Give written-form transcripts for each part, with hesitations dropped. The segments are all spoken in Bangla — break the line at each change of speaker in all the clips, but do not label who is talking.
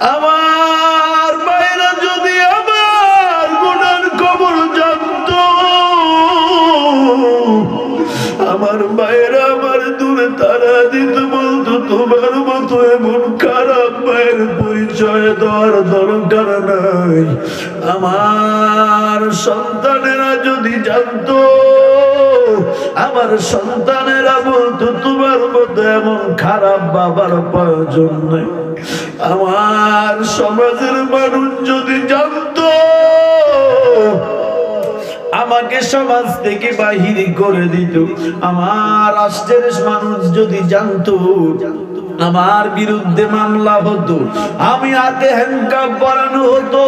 আমার ভাইরা যদি আমার গুনার খবর জানতো, আমার ভাইরা আমার দূরে তারা দিত, বলতো তোমার মতো এমন খারাপ ভাইয়ের পরিচয় দেওয়ার দরকার নাই। আমার সন্তানেরা যদি জানতো, আমার সন্তানেরা বলতো তোমার মতো এমন খারাপ বাবার প্রয়োজন নেই। আমার সমাজের মানুষ যদি জানতো, আমাকে সমাজ থেকে বাহির করে দিত। আমার রাষ্ট্রের মানুষ যদি জানতো, আমার বিরুদ্ধে মামলা হতো, আমি হাতে হ্যান্ডকাপ পরানো হতো,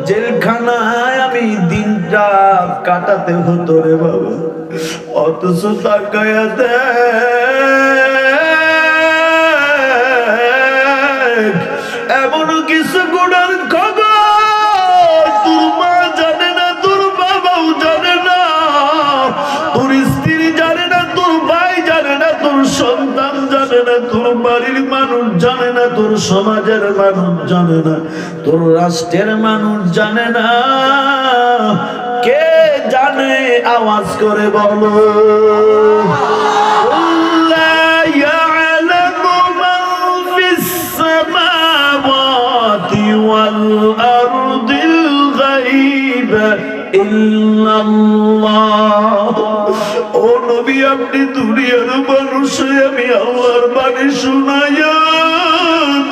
জেলখানায় আমি দিনটা কাটাতে হতো রে বাবা। অথচ তাকায়া দেখ, এমন কিছু গুনার খবর তোর মা জানে না, তোর বাবাও জানে না, তোর স্ত্রী জানে না, তোর ভাই জানে না, তোর সন্তান জানে না, তোর বাড়ির মানুষ জানে না, তোর সমাজের মানুষ জানে না, তোর রাষ্ট্রের মানুষ জানে না। কে জানে? আওয়াজ করে বলো। ও নবী, আপনি দুনিয়ার মানুষ, আমি আল্লাহর বাণী শুনাইয়া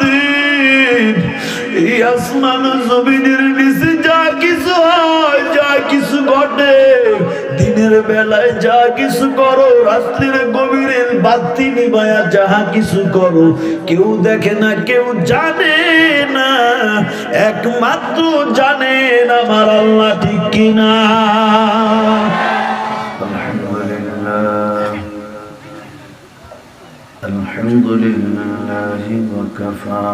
দিন। এই আসমান জমিনের নিচে যা কিছু হয়, যা কিছু ঘটে, দিনের বেলায় যা কিছু করো, রাত্রির গভীরের বাতি নিবায়া যাহা কিছু করো, কেউ দেখে না, কেউ জানে না, একমাত্র জানেন আমার আল্লাহ, ঠিক কিনা?
الحمد لله وكفى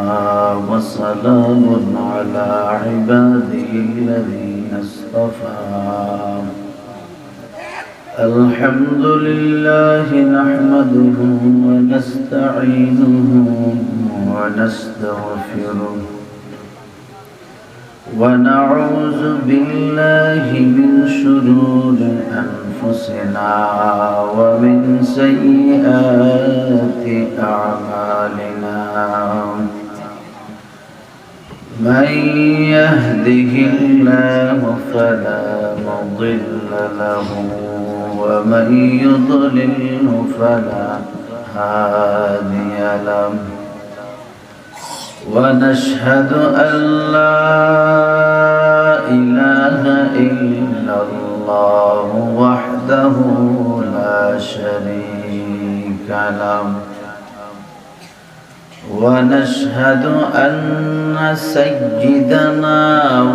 وسلام على عباده الذين اصطفى. الحمد لله نحمده ونستعينه ونستغفره ونعوذ بالله من شرور أنفسنا ومن سيئات أعمالنا. من يهده الله فلا مضل له ومن يضلل فلا هادي له. ونشهد أن لا إله إلا الله وحده لا شريك له. ونشهد أن سيدنا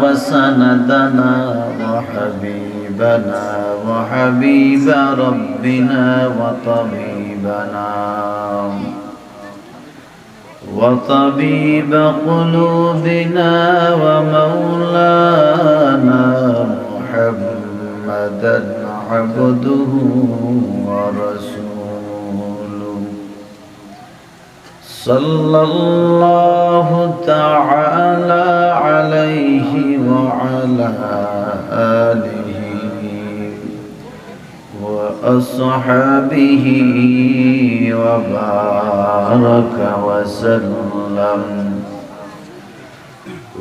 وسندنا وحبيبنا وحبيب ربنا وطبيب قلوبنا ومولانا محمدا عبده ورسوله. صلى الله تعالى عليه وعلى آله وأصحابه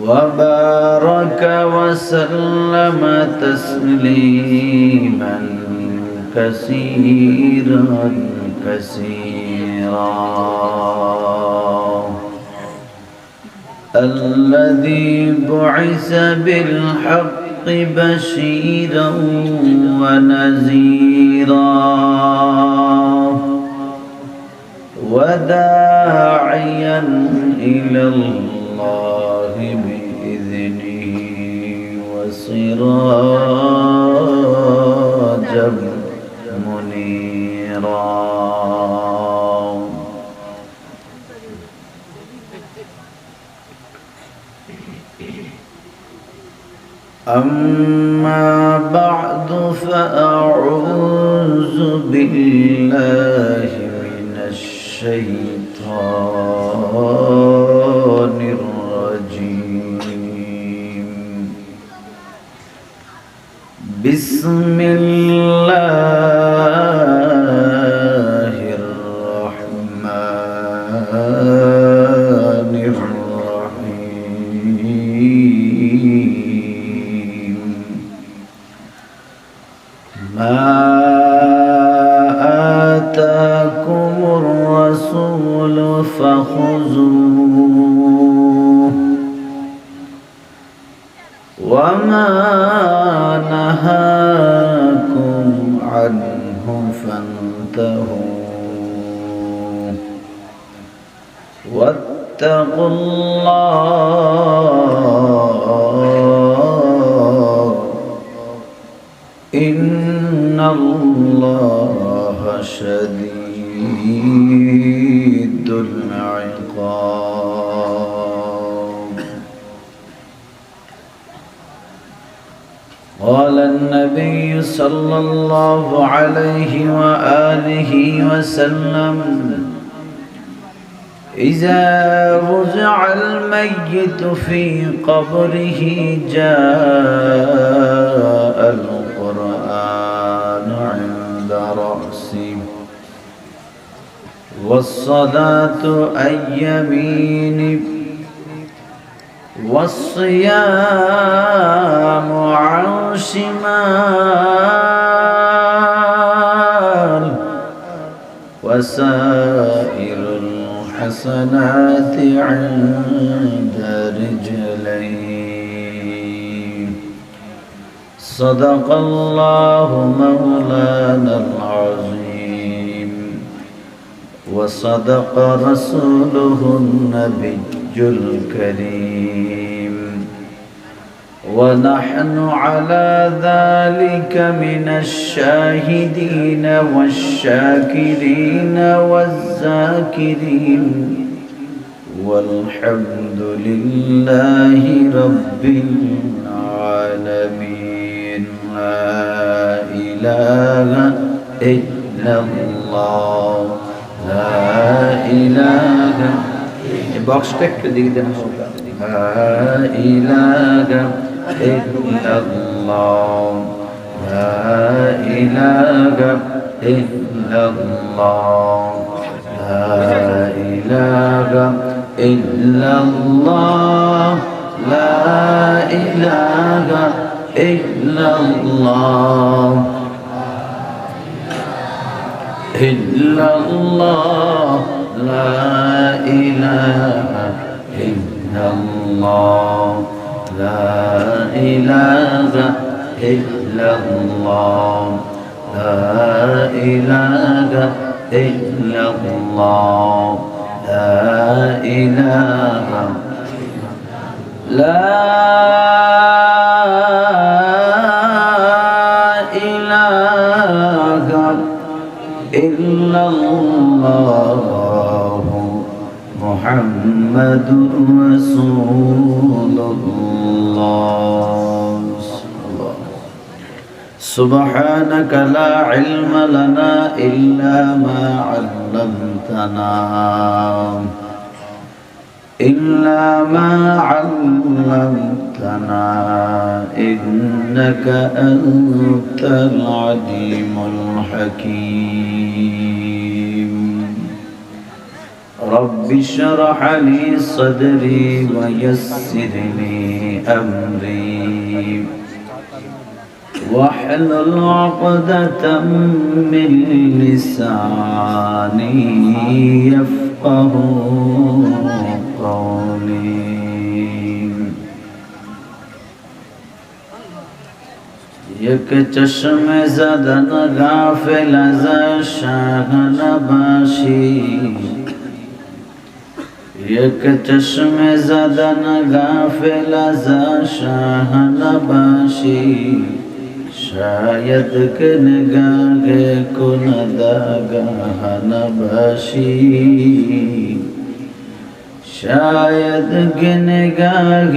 وبارك وسلم تسليما كثيرا الذي بعث بالحق بشيرا ونذيرا وداعيا إلى الله بإذنه وسراجا منيرا. أما بعد فأعوذ بالله من الشيطان الرجيم. بسم الله الرحمن الرحيم ما آتاكم الرسول فخذوه وما نهاكم عنه فانتهوا واتقوا الله إن الله شديد العقاب. قال النبي صلى الله عليه وآله وسلم إذا رجع الميت في قبره جاء القرآن عند رأسه والصلاة عن يمينه والصيام عن شمال وسائر الحسنات عند رجلين. صدق الله مولانا العظيم وصدق رسوله النبي الكريم ونحن على ذلك من الشاهدين والشاكرين والذاكرين والحمد لله رب العالمين. لا إله إلا الله لا إله বক্সটা একটু দিকে দেন লা ইলাহা ইল্লাল্লাহ লা ইলাহা ইল্লাল্লাহ লা ইলাহা ইল্লাল্লাহ লা ইলাহা ইল্লাল্লাহ ইল্লাল্লাহ لا إله إلا الله لا إله إلا الله لا إله إلا الله لا إله لا إله إلا الله محمد رسول الله. سبحانك لا علم لنا إلا ما علمتنا إنك أنت العليم الحكيم. رب اشرح لي صدري ويسر لي أمري واحلل عقدة من لساني يفقه قولي. یک چشم زدن غافل از شاه نباشی یک چشم زدن غافل از شاه نباشی شاید که نگاه کند آگاه نباشی شاید که نگاه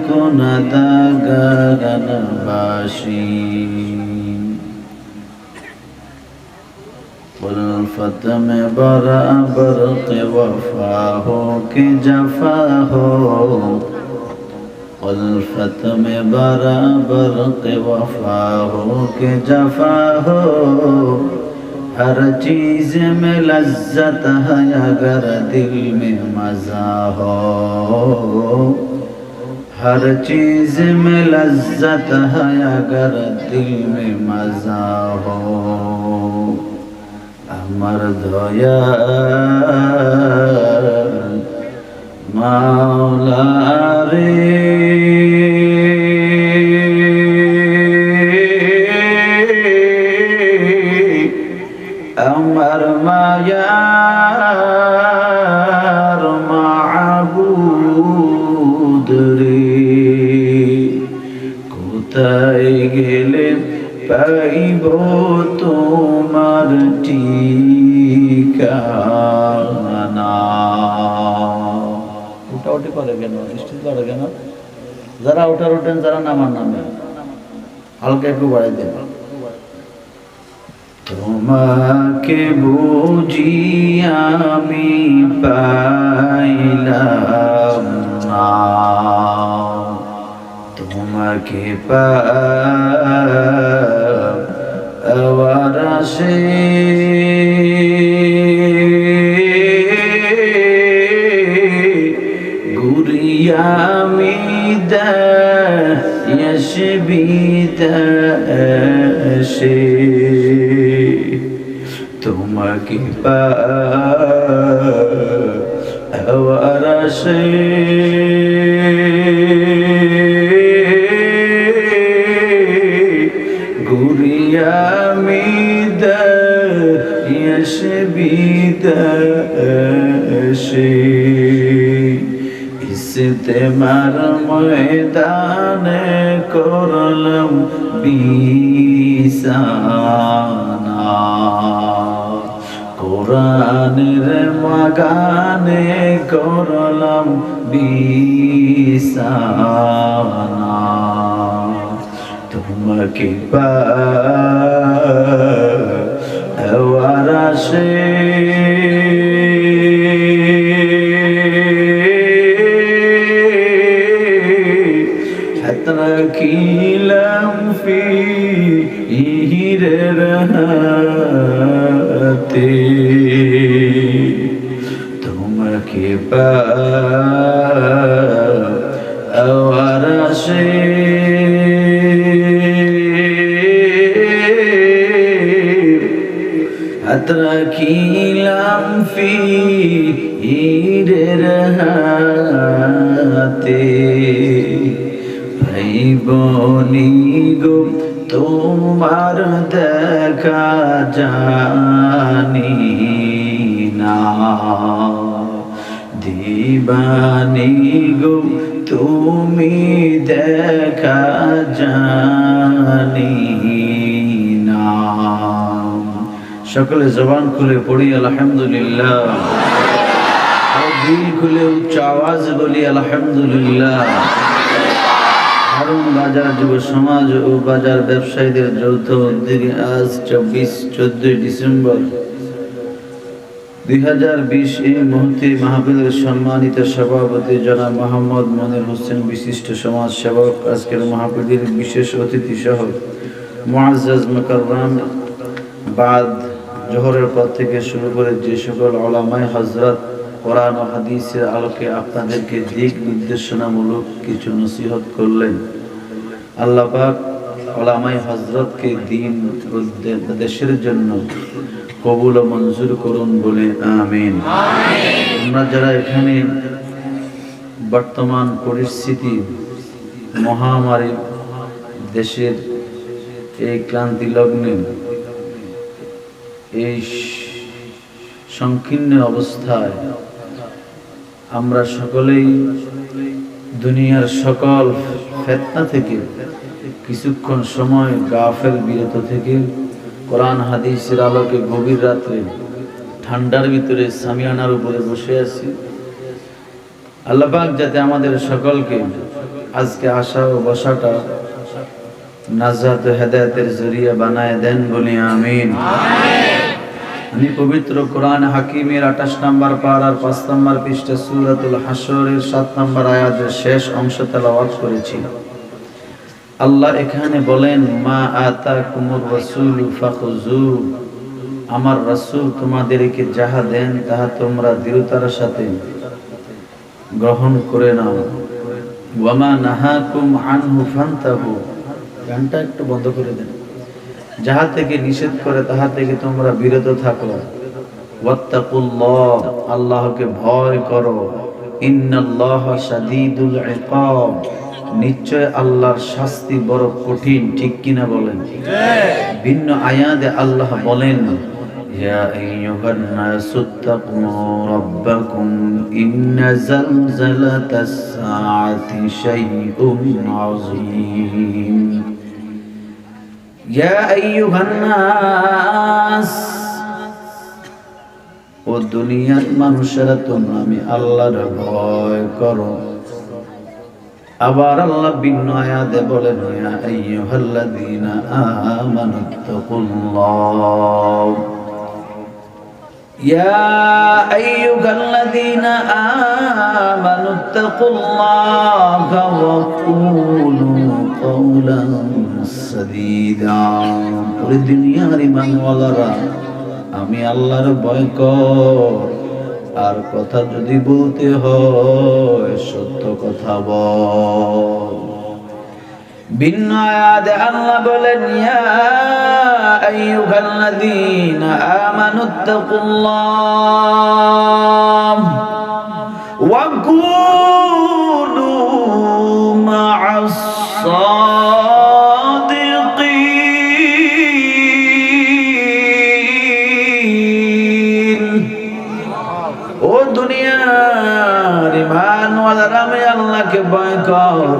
کند آگاه نباشی الفت میں برق وفا ہو کہ جفا ہو उल्फत में बराबर के वफा हो के जफा हो, हर चीज में लज्जत है अगर दिल में मजा हो, हर चीज में लज्जत है अगर दिल में मजा हो। अमर दयाल मौला रे अमर मायार माबूद রে, কোথায় গেলে পাইব তোমার ঠিকানা। উঠাউঠি করে কেন, স্টিল করে কেন? যারা ওঠার ওঠেন, যারা নামার নামে, হালকা একটু বাড়াই দেন। তোমাকে বুঝি আমি পাইলাম না, তোমাকে পাওয়ার আশে ঘুরি আমি দেশে বিদেশে, তোমাকে পাওয়ার আশে ঘুরি আমি দেশে বিদেশে, ইস্তেমার ময়দানে করলাম বিছানা, কোরআনের মাগানে করলাম বিছানা, তোমাকে পাওয়ার আশে রাখিলাম ফিরের হাতে, তোমাকে পাওয়ার আশে হাত রাখিলাম ফিরের হাতে, ভাই বনি গো তোমার দেখা জানি না, দিবানি গো তুমি দেখা জানি না। সকলে জবান খুলে পড়ি আলহামদুলিল্লাহ, আর দিল খুলে উচ্চ আওয়াজ বলি আলহামদুলিল্লাহ। হারুন বাজার যুব সমাজ ও বাজার ব্যবসায়ীদের যৌথ উদ্যোগে আজ 14 ডিসেম্বর 2020 এই মুহূর্তে মাহফিলের সম্মানিত সভাপতি জনাব মোহাম্মদ মনির হোসেন বিশিষ্ট সমাজ সেবক, আজকের মাহফিলের বিশেষ অতিথি সহ মুআজ্জাজ মুকাররম বাদ জোহরের পর থেকে শুরু করে যে সকল উলামায়ে হযরত কোরআন ও হাদিসের আলোকে আপনাদেরকে দিক নির্দেশনামূলক কিছু নসিহত করলেন, আল্লাহ পাক উলামায়ে হযরতকে দ্বীন ও দেশের জন্য কবুল ও মঞ্জুর করুন বলে আমিন। আমরা যারা এখানে বর্তমান পরিস্থিতি মহামারী, দেশের এই ক্লান্তি লগ্নে, এই সংকীর্ণ অবস্থায় আমরা সকলেই দুনিয়ার সকল ফিতনা থেকে কিছুক্ষণ সময় গাফেল বিরত থেকে কোরআন হাদিসের আলোকে গভীর রাত্রে ঠান্ডার ভিতরে সামিয়ানার উপরে বসে আছি। আল্লাহ পাক যাতে আমাদের সকলকে আজকে আসা ও বসাটা নাজাত ও হেদায়েতের জরিয়া বানায় দেন বলি আমিন। আমি পবিত্র কোরআন হাকিমের 28 নম্বর পারার 5 নম্বর পৃষ্ঠা সূরাতুল হাশরের 7 নম্বর আয়াতের শেষ অংশ তেলাওয়াত করেছি। আল্লাহ এখানে বলেন, মা আতাকুমুর রাসূলু ফাখুযু, আমার রাসূল তোমাদেরকে যাহা দেন তাহা তোমরা দৃঢ়তার সাথে গ্রহণ করে নাও। ওয়া মা নাহাকুম আনহু ফান্তাহু, গানটা একটু বন্ধ করে দেন। যাহা থেকে নিষেধ করে তাহা থেকে তোমরা বিরত থাকো। ওয়াত্তাকুল্লাহ, আল্লাহকে ভয় করো। ইন্নাল্লাহা শাদীদুল ইকাব, নিশ্চয় আল্লাহর শাস্তি বড় কঠিন। ঠিক কিনা বলেন? ভিন্ন আয়াতে আল্লাহ বলেন, ইয়া আইয়ুহান নাসুত্তাকু রাব্বাকুম ইন্না জালজালাতাস সাআতি শাইউন আযীম। ইয়া আইয়ুহান নাস, ও দুনিয়ার মানুষেরা তোমরা আমি আল্লাহর ভয় করো। আবার আল্লাহ ভিন্ন আয়াতে বলেন, ইয়া আইয়ুহাল্লাযীনা আমানুত্তাকুল্লাহ, ইয়া আইয়ুহাল্লাযীনা আমানুত্তাকুল্লাহা ওয়া কুলু কাওলান সাদীদা। ওরে দুনিয়ার ঈমানওয়ালারা, আমি আল্লাহর ভয় কর, আর কথা যদি বলতে হয় সত্য কথা বল। ভিন্ন আয়াতে আল্লাহ বলেন, ইয়া আইয়ুহাল্লাযীনা আমানুত্তাকুল্লাহ ওয়া কুনু মা'আস সাদিকিন। ও দুনিয়ার ঈমানওয়ালারা, আমি আল্লাহকে ভয় কর।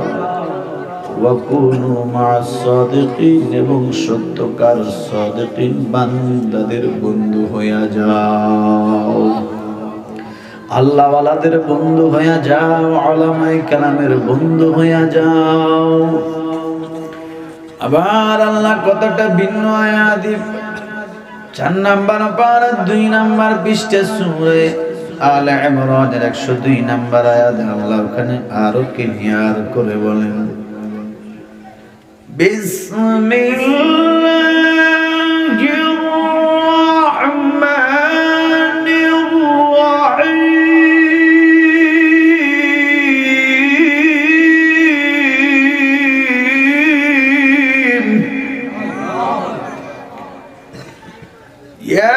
ওয়া কুনু মা'আস সাদিকিন, এবং সত্যকার সাদিকিন বান্দাদের বন্ধু হইয়া যাও। আল্লাহওয়ালাদের বন্ধু হইয়া যাও, উলামায়ে কেরামের বন্ধু হইয়া যাও। আবার আল্লাহ কথাটা ভিন্ন আয়াতে 4 নম্বর পারা 2 নম্বর পৃষ্ঠা সূরা আলে ইমরানের 102 নম্বর আয়াতে আল্লাহ ওখানে আরো ক্লিয়ার করে বলেন, বিসমিল্লাহির রাহমানির রাহিম। ইয়া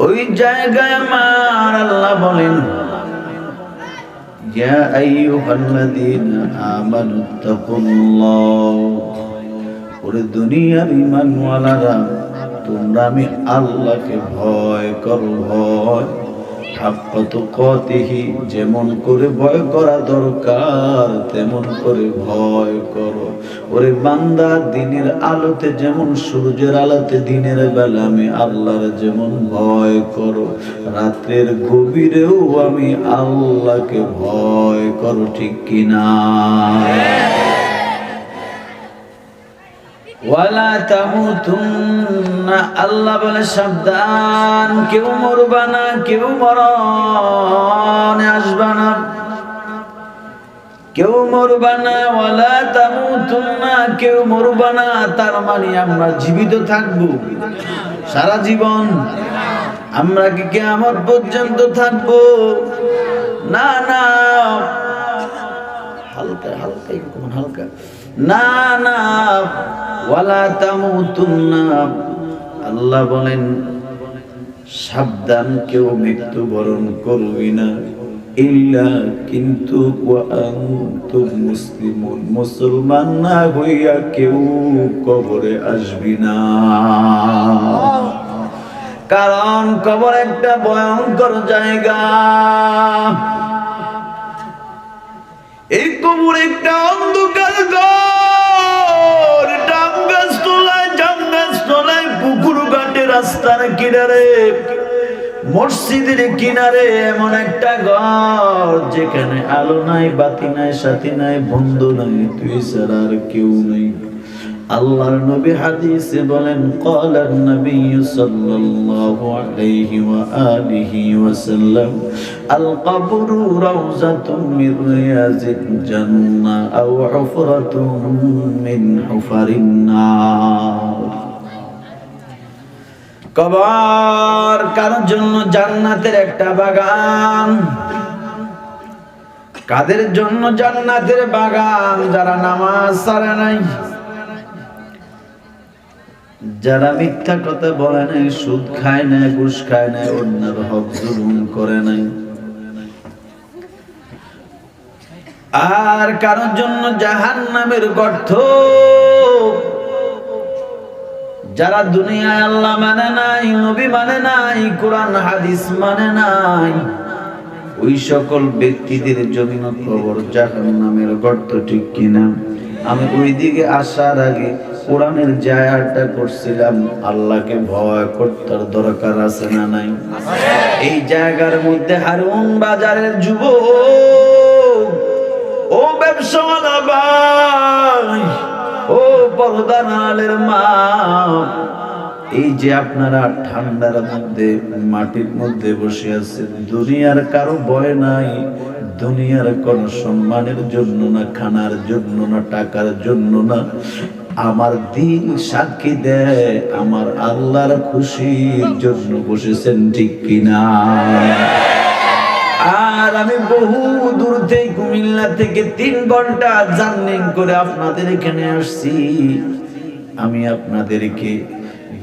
ওই জায়গায় আমার আল্লাহ বলেন, ইয়া আইয়ুহাল্লাযীনা আমানুত্তাকুল্লাহ, ওরে দুনিয়ার ঈমানওয়ালারা, তোমরা আমি আল্লাহকে ভয় করো। ভয় হাক্কা তুকাতিহি, যেমন করে ভয় করা দরকার তেমন করে ভয় করো। ওরে বান্দা, দিনের আলোতে যেমন সূর্যের আলোতে দিনের বেলা আমি আল্লাহর যেমন ভয় করো, রাতের গভীরেও আমি আল্লাহকে ভয় করো। ঠিক কিনা? ওয়ালা তামুতুন্না, আল্লাহ বলে সাবধান, কেউ মরবা না, কেউ মরণে আসবা না, কেউ মরবা না। ওয়ালা তামুতুন্না, কেউ মরবা না, তার মানে আমরা জীবিত থাকবো, সারা জীবন? আমরা কি কিয়ামত পর্যন্ত থাকবো? না না, হালকা হালকা একটু হালকা, না না। ওয়ালা তামুতুন্না, আল্লাহ বলেন সাবধান, কেউ মৃত্যুবরণ করবি না, ইল্লা কিন্তু ওয়া আনতুম মুসলিমুন, মুসলমান না হইয়া কেউ কবরে আসবি না। কারণ কবর একটা ভয়ঙ্কর জায়গা। এই কবর একটা অন্ধকার ঘর, ডাব গাছ তলায়, জাম গাছ তলায়, পুকুর ঘাটে, রাস্তার কিনারে, মসজিদের কিনারে এমন একটা ঘর যেখানে আলো নাই, বাতি নাই, সাথী নাই, বন্ধু নাই, তুই ছাড়া আর কেউ নাই। আল্লাহর নবী হাদিসে বলেন, ক্বালান নবী সাল্লাল্লাহু আলাইহি ওয়া আলিহি ওয়াসাল্লাম, আল কবরু রাউযাতুম মির রিয়াজিল জান্নাহ আও হুফরাতুম মিন হুফারিন নার। কবর কারোর জন্য জান্নাতের একটা বাগান। কাদের জন্য জান্নাতের বাগান? যারা নামাজ ছাড়ে নাই, যারা মিথ্যা কথা বলে নাই, সুদ খায় নাই, ঘুষ খায় নাই, অন্যের হক জুলুম করে নাই। আর কারোর জন্য জাহান্নামের গর্ত, যারা দুনিয়ায় আল্লাহ মানে নাই, নবী মানে নাই, কোরআন হাদিস মানে নাই, ওই সকল ব্যক্তিদের জন্য কবর জাহান্নামের গর্ত, ঠিক কিনা? আমি ওই দিকে আসার আগে কোরআনের যে আয়াতটা করছিলাম, আল্লাহকে ভয় করতে দরকার আছে না নাই? এই জায়গার মধ্যে হারুন বাজারের যুবক, ও ব্যবসাওয়ালা ভাই, ও পর্দার আড়ালের মা, এই যে আপনারা ঠান্ডার মধ্যে মাটির মধ্যে বসে আছেন, দুনিয়ার কারো ভয় নাই, দুনিয়ার কোন সম্মানের জন্য না, খানার জন্য না, টাকার জন্য না, আমার দিন সাক্ষী দেয় আমার আল্লাহর খুশির জন্য বসেছেন, ঠিক কিনা? আর আমি বহু দূর থেকে, কুমিল্লা থেকে 3 ঘন্টা জার্নি করে আপনাদের এখানে আসছি। আমি আপনাদেরকে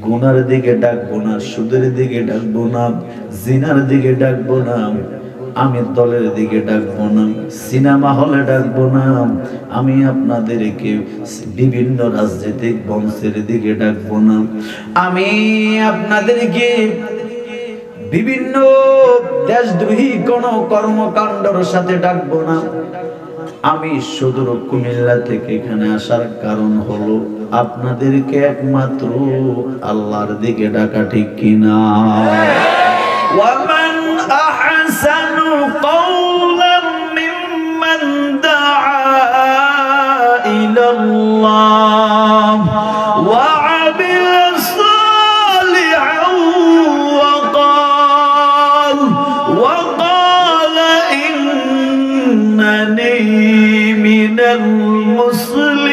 গুনার দিকে ডাকবো না, সুদের দিকে ডাকবো না, জিনার দিকে ডাকবো না, আমি দলের দিকে ডাকবো না, সিনেমা হলে ডাকবো না, আমি আপনাদেরকে বিভিন্ন রাজনৈতিক মঞ্চের দিকে ডাকবো না, আমি আপনাদেরকে বিভিন্ন দেশদ্রোহী কোন কর্মকাণ্ডের সাথে ডাকবো না। আমি সুদূর কুমিল্লা থেকে এখানে আসার কারণ হলো আপনাদেরকে একমাত্র আল্লাহর দিকে ডাকা, ঠিক কিনা? ওয়ামান আহসানু কওলাম মিম্মান দাআ ইলাল্লাহ ওয়া আমিলা সালিহান ওয়া ক্বালা ইন্নানি মিনাল মুসলিমিন।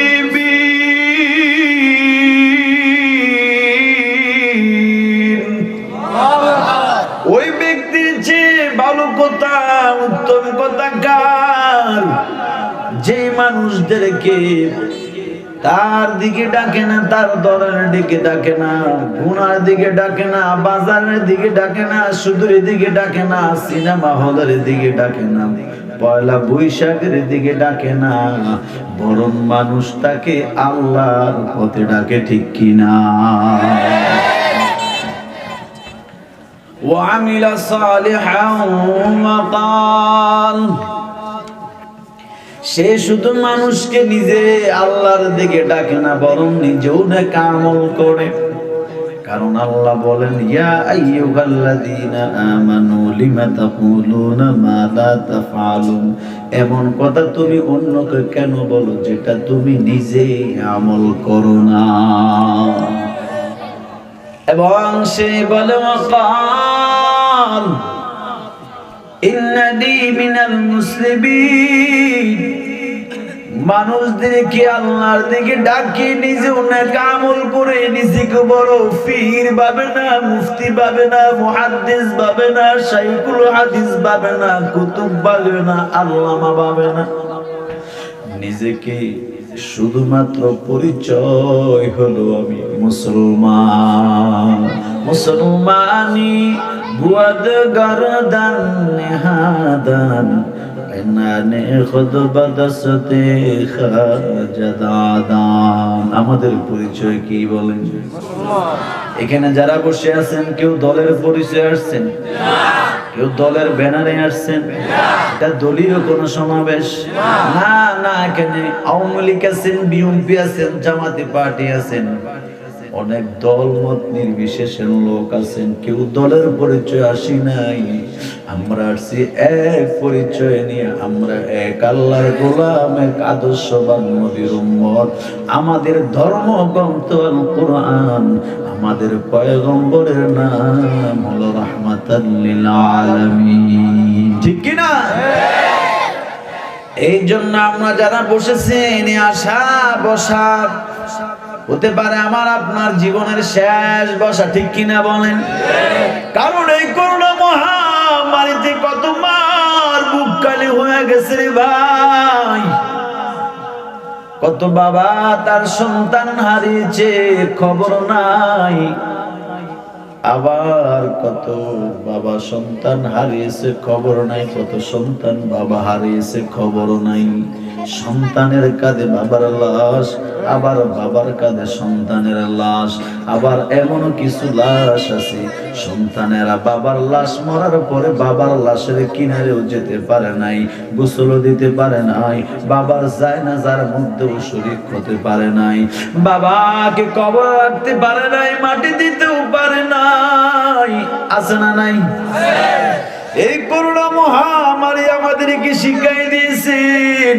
ওই ব্যক্তির যে ভালো কথা, উত্তম কথা কার? যে মানুষদেরকে তার দিকে ডাকে না, তার দলের দিকে ডাকে না, গুনার দিকে ডাকে না, বাজারের দিকে ডাকে না, সুদের দিকে ডাকে না, সিনেমা হলের দিকে ডাকে না, পয়লা বৈশাখের দিকে ডাকে না, বরং মানুষ তাকে আল্লাহর পথে ডাকে, ঠিক কিনা? وعمل صالحا وقال, সে শুধু মানুষকে নিজে আল্লাহর দিকে ডাকে না, বরং নিজেও নেক আমল করে। কারণ আল্লাহ বলেন, ইয়া আইয়ুহাল্লাযীনা আমানু লিমা তাকুলুনা মা লা তাফআলুন, এমন কথা তুমি অন্যকে কেন বলো যেটা তুমি নিজে আমল করো না। এবং সে বলে, ওয়াকাল ইন্নানি মিনাল মুসলিমিন, মানুষদেরকে আল্লাহর দিকে ডাকি, নিজে অনেক আমল করে নিজেকে বড় পীর ভাবে না, মুফতি ভাবে না, মুহাদ্দিস ভাবে না, শাইখুল হাদিস ভাবে না, কুতুব ভাবে না, আল্লামা ভাবে না। নিজেকে শুধুমাত্র পরিচয় হলো আমি মুসলমান। মুসলমানি বুয়াদ গরদান নেহাদান এনানে খুদ বদসতে খাজাদান। আমাদের পরিচয় কি বলেন? এখানে যারা বসে আছেন কেউ দলের পরিচয় আসছেন? কেউ দলের ব্যানারে আসছেন? এটা দলীয় কোন সমাবেশ না। না, এখানে আওয়ামী লীগ আছেন, বিএনপি আছেন, জামাতি পার্টি আছেন, অনেক দল মত নির্বিশেষের লোক আছেন। কেউ দলের পরিচয় আসি নাই, আমরা আসছি এক পরিচয় নিয়ে। আমরা এক আল্লাহর গোলাম, এক আদর্শবান নবীর উম্মত। আমাদের ধর্মগ্রন্থ আল কোরআন, আমাদের পয়গম্বরের নাম হলো রাহমাতাল লিল আলামিন। ঠিক কি না? এই জন্য আমরা যারা বসেছেন, আশা বসা হতে পারে আমার আপনার জীবনের শেষ বসা। ঠিক কিনা বলেন? কারণ এই করোনা মহামারীতে কত মার বুক খালি হয়ে গেছে রে ভাই। কত বাবা তার সন্তান হারিয়েছে, খবর নাই। আবার কত বাবা সন্তান হারিয়েছে, খবর নাই। কত সন্তান বাবা হারিয়েছে, খবর নাই। সন্তানের কাঁধে বাবার লাশ, আবার বাবার কাঁধে সন্তানের লাশ। আবার এমন কিছু লাশ আছে, সন্তানেরা বাবার লাশ মরার পরে বাবার লাশের কিনারেও যেতে পারে নাই, গোসলও দিতে পারে নাই, বাবার জানাজার মধ্যেও শরীক হতে পারে নাই, বাবাকে কবর রাখতে পারে নাই, মাটি দিতেও পারে নাই। আছে না নাই? এই করোনা মহামারী আমাদেরকে শিখাই দিয়েছেন,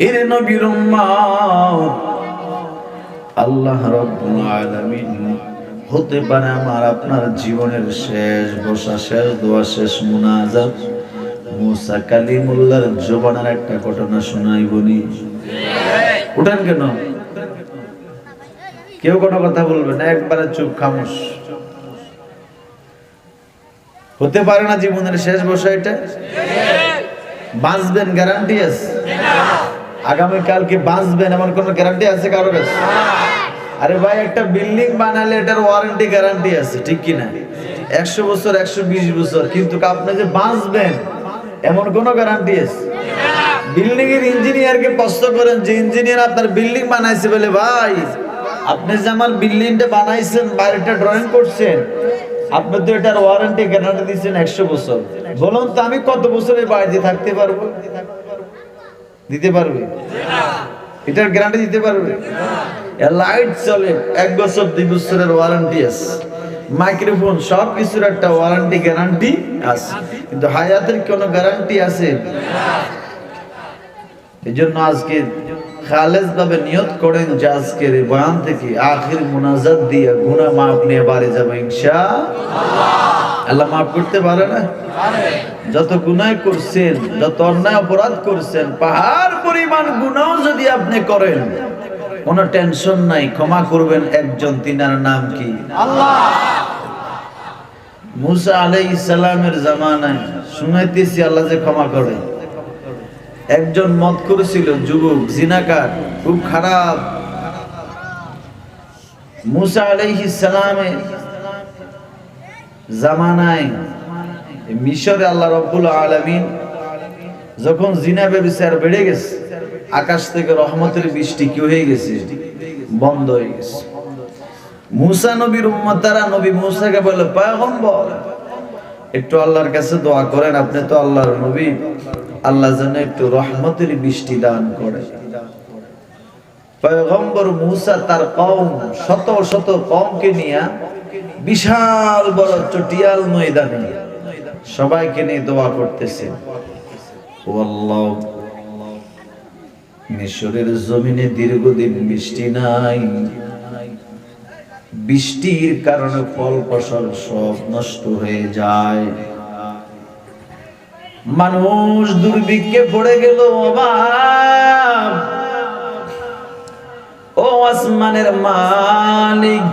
এর নবীর উম্মত আল্লাহ রাব্বুল আলামিন হতে পারে আমার আপনার জীবনের শেষ বসা, শেষ দোয়া, শেষ মুনাজাত। মুসা কালিমুল্লাহর জবানের একটা ঘটনা শোনাইবনি। উঠেন কেন? কেউ কোনো কথা বলবে না, একবারে চুপ খামোশ। হতে পারে না জীবনের শেষ বসা এটা? বাঁচবেন গ্যারান্টি আছে? আগামীকালকে বাঁচবেন এমন কোন গ্যারান্টি আছে কারো কাছে? আরে ভাই, একটা বিল্ডিং বানালে এটার ওয়ারেন্টি গ্যারান্টি আছে, ঠিক কি না? 100 বছর, 120 বছর, কিন্তু আপনি যে বাঁচবেন এমন কোন গ্যারান্টি আছে? বিল্ডিং এর ইঞ্জিনিয়ারকে প্রশ্ন করেন, যে ইঞ্জিনিয়ার আপনার বিল্ডিং বানাইছে, বলে ভাই আপনি যে আমার বিল্ডিংটা বানাইছেন, বাইরেটা ড্রয়িং করছেন, আপনি তো এটার ওয়ারেন্টি গ্যারান্টি দিচ্ছেন 100 বছর। বলুন তো আমি কত বছরের বাড়িতে থাকতে পারবো? দিতে পারবে? এটার গ্যারান্টি দিতে পারবে? লাইট চলে 1 বছর, 2 বছরের ওয়ারেন্টি আছে। মাইক্রোফোন, সব কিছুর একটা ওয়ারেন্টি গ্যারান্টি আছে, কিন্তু হায়াতের কোনো গ্যারান্টি আছে? এই জন্য আজকে খালেজ ভাবে নিয়ত করেন যে আজকের এই বয়ান থেকে আখির মুনাজাত দিয়ে গুনাহ মাফ নিয়ে বাড়ি যাবে ইনশাআল্লাহ। আল্লাহ মাফ করতে পারে না? যত গুনাহ করছেন, যত অন্যায় অপরাধ করছেন, পাহাড় পরিমাণ গুনাহ যদি আপনি করেন, কোনো টেনশন নাই, ক্ষমা করবেন একজন, তিনার নাম কি? আল্লাহ। মুসা আলাইহিস সালামের জামানায় শুনাইতেছি আল্লাহ যে ক্ষমা করে। একজন মদ করেছিল, যুবক, জিনাকার, খুব খারাপ। মুসা আলাইহিস সালামের জামানায় মিশরে আল্লাহ রাব্বুল আলামিন যখন জিনা ব্যভিচার বেড়ে গেছে, আকাশ থেকে রহমতের বৃষ্টি কি হয়ে গেছে? বন্ধ হয়ে গেছে। মুসা নবীর উম্মতরা নবী মুসাকে বলে, পয়গম্বর একটু আল্লাহর কাছে দোয়া করেন, আপনি তো আল্লাহর নবী, আল্লাহ যেন একটু রহমতের বৃষ্টি দান করে। পয়গম্বর মুসা তার কওম, শত শত কওমকে নিয়ে বিশাল বড় চটিয়াল ময়দানে সবাইকে নিয়ে দোয়া করতেছে, ও আল্লাহ, মিশরের জমিনে দীর্ঘদিন বৃষ্টি নাই, বৃষ্টির কারণে ফল ফসল সব নষ্ট হয়ে যায়। মানুষ দুর্ভিক্ষে পড়ে গেল অভাব। ও আসমানের মালিক,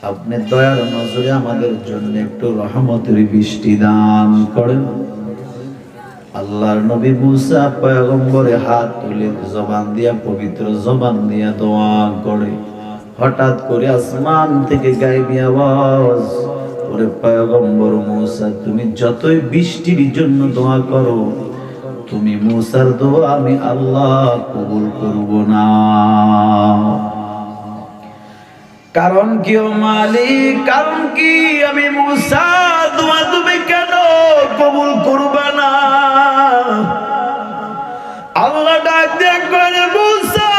আপনি দয়ার নজরে আমাদের জন্য একটু রহমতের বৃষ্টি দান করেন। আল্লাহর নবী মুসা পয়গম্বরে হাত তুলে জবান দিয়া, পবিত্র জবান দিয়া দোয়া করে। হঠাৎ করে আসমান থেকে গায়েবী আওয়াজ, ওরে পয়গম্বর মুসা, তুমি যতই বৃষ্টির জন্য দোয়া করো, তুমি মুসার দোয়া আমি আল্লাহ কবুল করব না। কারণ কি ও মালিক, কারণ কি? আমি মুসা দোয়া তুমি কেন কবুল করবে না? আল্লাহ ডাক দিয়ে করে, মুসা,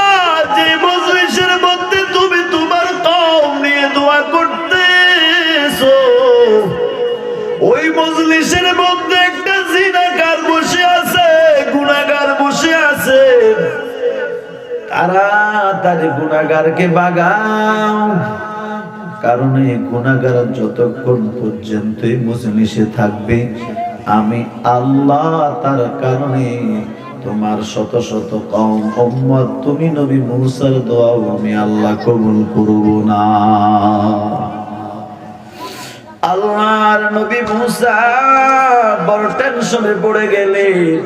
যে মজলিসের মধ্যে তুমি তোমার কওম নিয়ে দোয়া করতেছো, ওই মজলিসের মধ্যে একটা জিনাকার বসে আছে, গুনাহগার বসে আছে। তাড়াতাড়ি গুনাহগারকে বাগাও, কারণ এই গুনাহগার যতক্ষণ পর্যন্ত এই মজলিসে থাকবে, আমি আল্লাহ তার কারণে তোমার শত শত কওম উম্মত, তুমি নবী মুসার দোয়া আমি আল্লাহ কবুল করব না। আল্লাহর নবী মুসা বড় টেনশনে পড়ে গেলেন।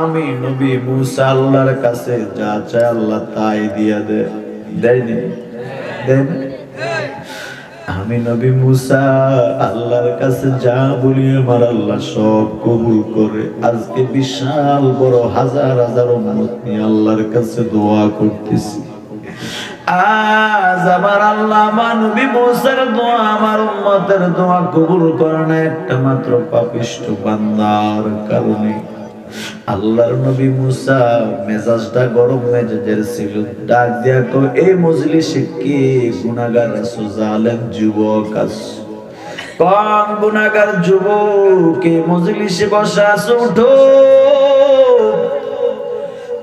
আমি নবী মুসা আল্লাহর কাছে যা চাই আল্লাহ তাই দিয়া দেয়নি। আমি নবী মুসা আল্লাহর কাছে যা বলি আমার আল্লাহ সব কবুল করে। আজকে বিশাল বড় হাজার হাজার উম্মত নিয়ে আল্লাহর কাছে দোয়া করতেছি। আজ আমার আল্লাহ আমার নবী মুসার দোয়া, আমার উম্মতের দোয়া কবুল করে না একটা মাত্র পাপিষ্ঠ বান্দার কারণে। আল্লাহর নবী মুসা মেজাজটা গরম মেজাজের ছিল। ডাক দিয়া কই, এই মজলিসে কে গুনাহগার আছো? জালেম যুবক আছো? কোন গুনাহগার যুবক এই মজলিসে বসা আছো? উঠো,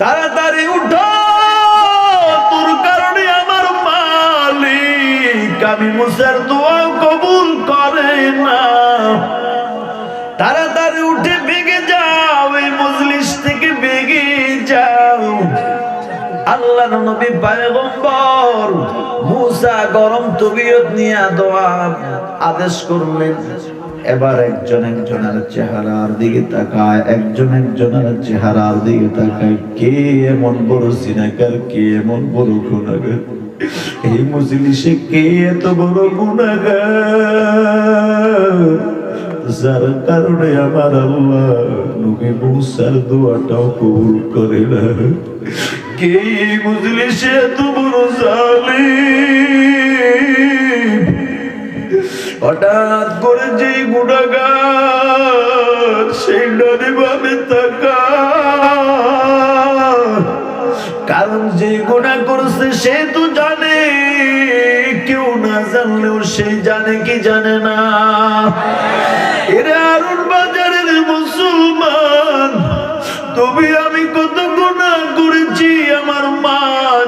তাড়াতাড়ি উঠো, তোর কারণে আমার মালিক আমি মুসার দোয়া কবুল করে না। তাড়াতাড়ি উঠে ভেগে যাও, এই মজলিস থেকে ভেগে যাও। আল্লাহর নবী পয়গম্বর মুসা গরম তবিয়ত নিয়ে দোয়া আদেশ করলেন। এবার একজন একজনের চেহারার দিকে তাকায়, একজন একজনের চেহারার দিকে তাকায়। কে এমন বড় জিনাকার, কে এমন বড় গুনাহগার? এই মজলিসে কে এত বড় গুনাহগার যার কারণে আমার আল্লাহ নবী মুসার দোয়াটাও কবুল করে না? কে মজলিসে এত বড় জালিম? হঠাৎ করে যে গুনাহগার সেই ডানে বামে তাকা, কারণ যে গুনাহ করছে সে তো জানে, কেউ না জানলেও সে জানে কি জানে না? এরা আরুন বাজারের মুসলমান, তবে আমি কত গুনাহ করেছি আমার মা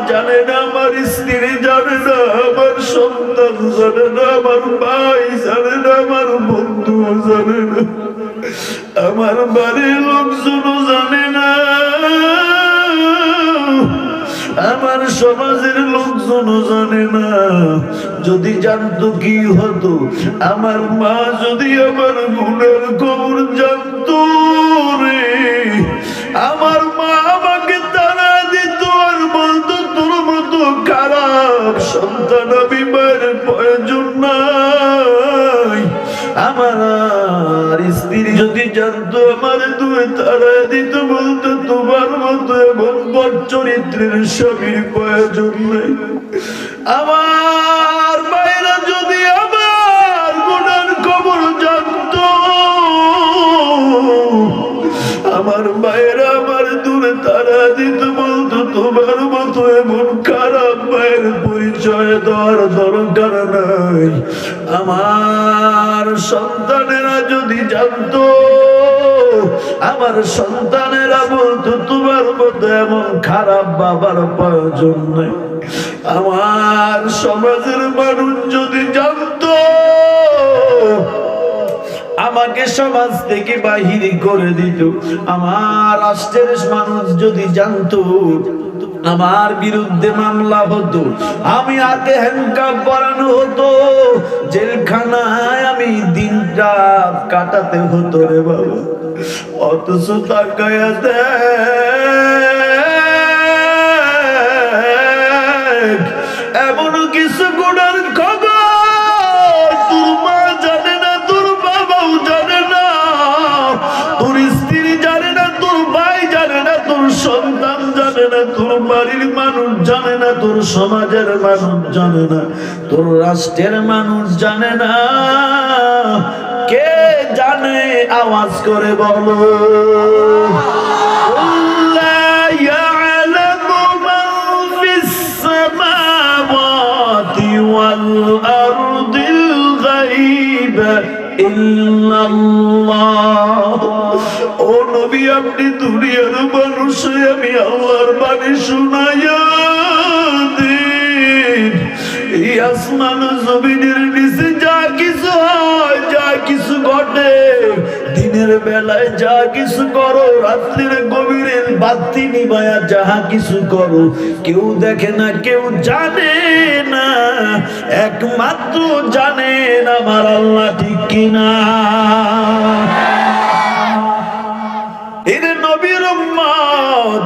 জানে না, আমার স্ত্রী জানে না, আমার সন্তান জানে না, আমার ভাই জানে না, আমার বন্ধু জানে না, আমার বাড়ির লোকজনও জানে না, আমার সমাজের লোকজনও জানে না। যদি জানতো কি হতো? আমার মা যদি আমার গুনার খবর জানতো রে, আমার মা আমাকে তাড়া দিত আর বলতো, তোর মতো খারাপ সন্তান আমি মায়ের প্রয়োজন নাই। আমার স্ত্রী যদি জানতো আমার দুয়ে তাড়া দিত, বলতো তোমার মতো এমন বড় চরিত্রের স্বামীর প্রয়োজন নেই। আমার ভাইরা যদি আমার গুনার খবর জানতো, আমার ভাইরা আমার দূরে তাড়া দিত, বলতো তোমার মতো এমন খারাপ ভাইয়ের পরিচয় দেওয়ার দরকার নাই। আমার সন্তানেরা যদি জানতো, আমার সন্তানেরা বলতো তোমার মতো এমন খারাপ বাবার প্রয়োজন নেই। আমার সমাজের মানুষ যদি জানতো আমাকে সমাজ থেকে বাহির করে দিত। আমার রাষ্ট্রের মানুষ যদি জানতো আমার বিরুদ্ধে মামলা হতো, আমি আগে হ্যান্ডকাপ পরানো হতো, জেলখানায় আমি দিন রাত কাটাতে হতো রে বাবা। অথচ তাকায়া দেখ, এমন কিছু গুণার খবর তোর মা জানে না, তোর বাবাও জানে না, তোর স্ত্রী জানে না, তোর ভাই জানে না, তোর সন্তান জানে না, তোর বাড়ির মানুষ জানে না, তোর সমাজের মানুষ জানে না, তোর রাষ্ট্রের মানুষ জানে না। কে জানে? আওয়াজ করে বলো। والأرض الغيب إلا الله। ও নবী, আপনি দুনিয়ার মানুষে আমি আল্লাহর বাণী শুনাইয়া দিন। এই আসমান জমিনের নিচে যা কিছু হয়, যা কিছু ঘটে, দিনের বেলায় যা কিছু করো, রাত্রির গভীরে বাতি নিভায়া যাহা কিছু করো, কেউ দেখে না, কেউ জানে না, একমাত্র জানেন আমার আল্লাহ, ঠিক কিনা? এর নবীর উম্মত,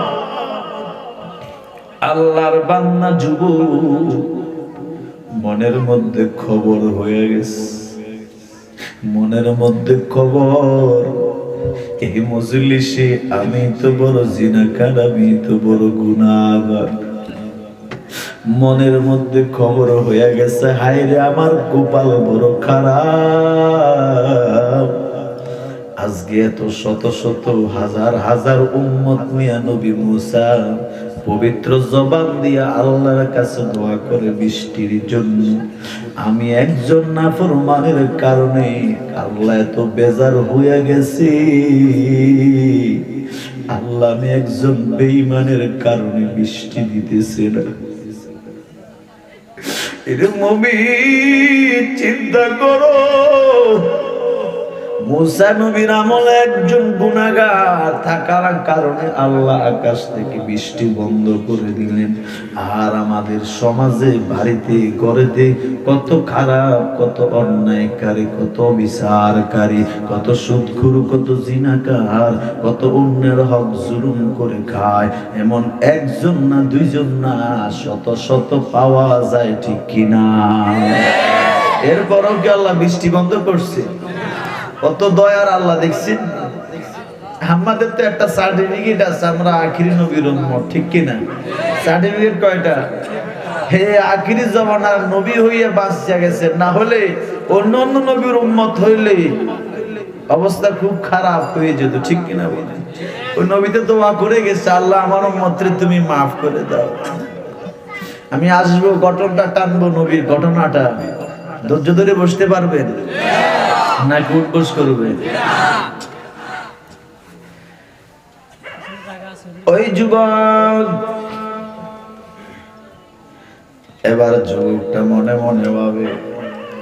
আল্লাহর বান্দা যুবক, মনের মধ্যে খবর হয়ে গেছে, মনের মধ্যে খবর, এই মজলিসে আমি তো বড় জিনাকার, আমি তো বড় গুনাহগার। মনের মধ্যে খবর হয়ে গেছে, হায় রে আমার কপাল বড় খারাপ। আজকে এত শত শত হাজার হাজার উম্মত নিয়ে নবী মুসা পবিত্র জবান দিয়া আল্লাহর কাছে দোয়া করে বৃষ্টির জন্য। আমি একজন নাফরমানের কারণে আল্লাহ এত বেজার হয়ে গেছি। আল্লাহ, আমি একজন বেঈমানের কারণে বৃষ্টি দিতেছে না। এরে মুমিন, চিন্তা করো, মুসা নবীর আমলে একজন গুনাহগার থাকার কারণে আল্লাহ আকাশ থেকে বৃষ্টি বন্ধ করে দিলেন। আর আমাদের সমাজে, বাড়িতে, ঘরেতে কত খারাপ, কত অন্যায়কারী, কত বিচারকারী, কত সুদখোর, কত জিনাকার, কত অন্যের হক জুলুম করে খায়। এমন একজন না, দুইজন না, শত শত পাওয়া যায়, ঠিক কিনা? এরপরও কি আল্লাহ বৃষ্টি বন্ধ করছে? কত দয়ার আল্লাহ, দেখছেন? আমাদের তো একটা সার্টিফিকেট আছে, আমরা আখিরি নবীর উম্মত, ঠিক কিনা? সার্টিফিকেট কয়টা? হে আখিরি জামানার নবী হইয়া বাঁচিয়া গেছে, না হলে অন্য অন্য নবীর উম্মত হইলে অবস্থা খুব খারাপ হয়ে যেত, ঠিক কিনা বলেন? ওই নবীতে দোয়া করে গেছে, আল্লাহ আমার উম্মতরে তুমি মাফ করে দাও। আমি আসবো, ঘটনাটা টানবো, নবীর ঘটনাটা। ধৈর্য ধরে বসতে পারবেন না উঠবোস করবে? ওই যুবক, এবার যুবকটা মনে মনে ভাবে,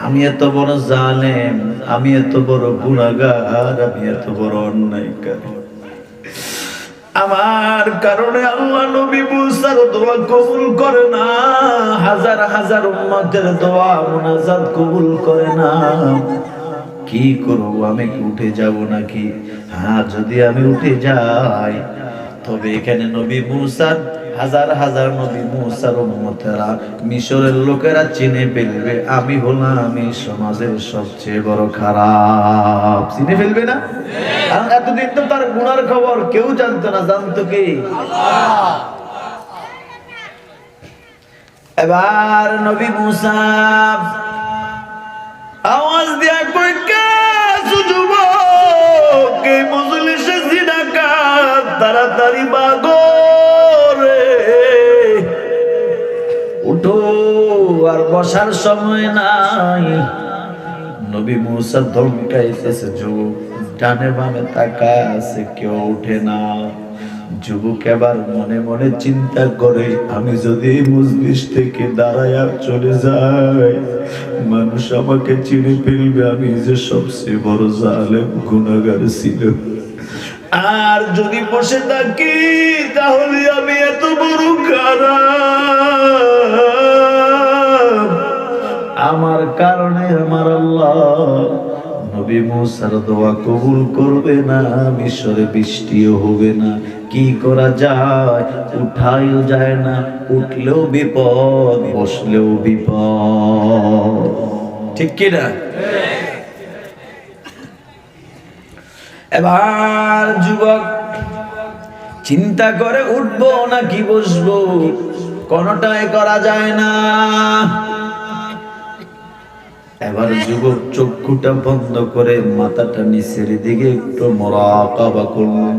আমি এত বড় জালেম, আমি এত বড় গুনাহগার, আমি এত বড় অন্যায়কারী, আমার কারণে আল্লাহ নবী মুসার দোয়া কবুল করে না, হাজার হাজার উম্মতের দোয়া মুনাজাত কবুল করে না। কি করব? আমি কি উঠে যাব নাকি? হ্যাঁ, যদি আমি উঠে যাই তবে এখানে নবী মুসার, হাজার হাজার নবী মুসার উম্মতেরা, মিশরের লোকেরা চিনে ফেলবে আমি হলাম এই সমাজের সবচেয়ে বড় খারাপ। চিনে ফেলবে না? কারণ এতদিন তো তার গুনার খবর কেউ জানতো না, জানতো কে? আল্লাহ। এবার নবী মুসা আওয়াজ দিয়া কই, কে যুবক এই মজলিসে জিনাকার, তাড়াতাড়ি বাগো রে, উঠো, আর বসার সময় নাই। নবী মুসা ধমকাইতেছে, যুবক ডানে বামে তাকায় আছে, কেউ উঠে না।
যুবক এবার মনে মনে চিন্তা করে, আমি যদি এই মজলিস থেকে দাঁড়ায়া চলে যাই, মানুষ আমাকে চিনে ফেলবে, আমি যে সবচেয়ে বড় জালেম গুনাহগার ছিলাম। আর যদি বসে থাকি তাহলে আমি এত বড় খারাপ। আমার কারণে আমার আল্লাহ নবী মুসার দোয়া কবুল করবে না, মিশরে বৃষ্টিও হবে না। কি করা যায়? উঠাইও যায় না, উঠলেও বিপদ, বসলেও বিপদ। ঠিক কিনা? এবার যুবক চিন্তা করে উঠবো নাকি বসবো, কোনটাই করা যায় না। এবার যুবক চক্ষুটা বন্ধ করে মাথাটা নিচের দিকে একটু মুরাকাবা করলেন।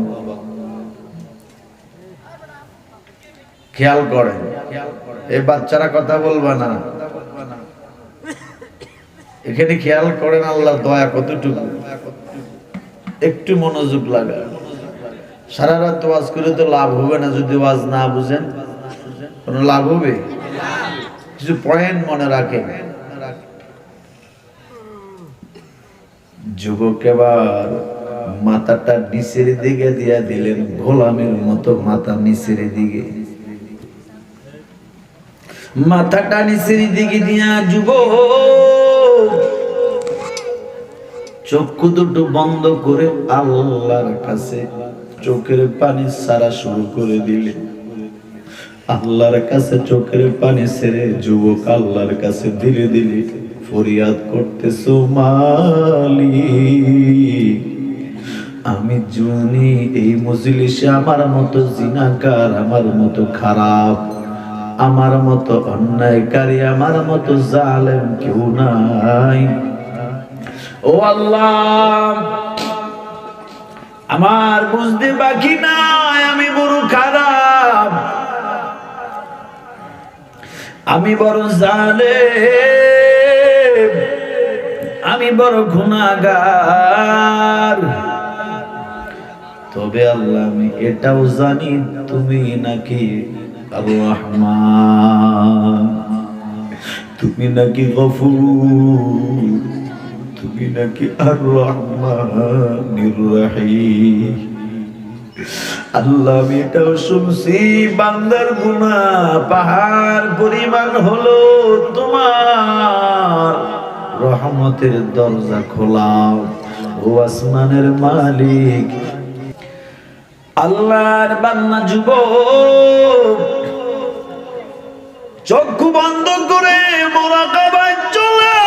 খেয়াল করেন, এই বাচ্চারা কথা বলবা না, এখানে খেয়াল করেন আল্লাহ দয়া কতটুকু, একটু মনোযোগ লাগা। সারা রাত ওয়াজ করে তো লাভ হবে না, যদি ওয়াজ না বুঝেন কোনো লাভ হবে? কিছু পয়েন্ট মনে রাখেন। যুবক এবার মাথাটা নিচের দিকে দিয়া দিলেন, গোলামের মতো মাথা নিচের দিকে, মাথাটা নিচের দিকে দিয়া যুবক চক্ষু দুটো বন্ধ করে আল্লাহর কাছে চোখের পানি ছাড়া শুরু করে দিলেন। আল্লাহর কাছে চোখের পানি ছেড়ে যুবক আল্লাহর কাছে ধীরে ধীরে ফরিয়াদ করতেছো, মালিক আমি জুনি এই মজলিসে আমার মতো জিনাকার, আমার মতো খারাপ, আমার মতো অন্যায়কারী, আমার মতো জালেম কেউ নাই। ও আল্লাহ, আমার বুঝতে বাকি নাই, আমি বড় খারাপ, আমি বড় জালেম, আমি বড় গুনাহগার। তবে আল্লাহ আমি এটাও জানি তুমি নাকি আর রহমান, তুমি নাকি গফুর, তুমি নাকি আর রহমানির রহিম। আল্লাহ আমি এটাও শুনছি বান্দার গুনাহ পাহাড় পরিমাণ হলো, তোমার রহমতের দরজা খোলাও ও আসমানের মালিক। আল্লাহর বান্দা যুবক চক্ষু বন্ধ করে মুরাকাবায় চলে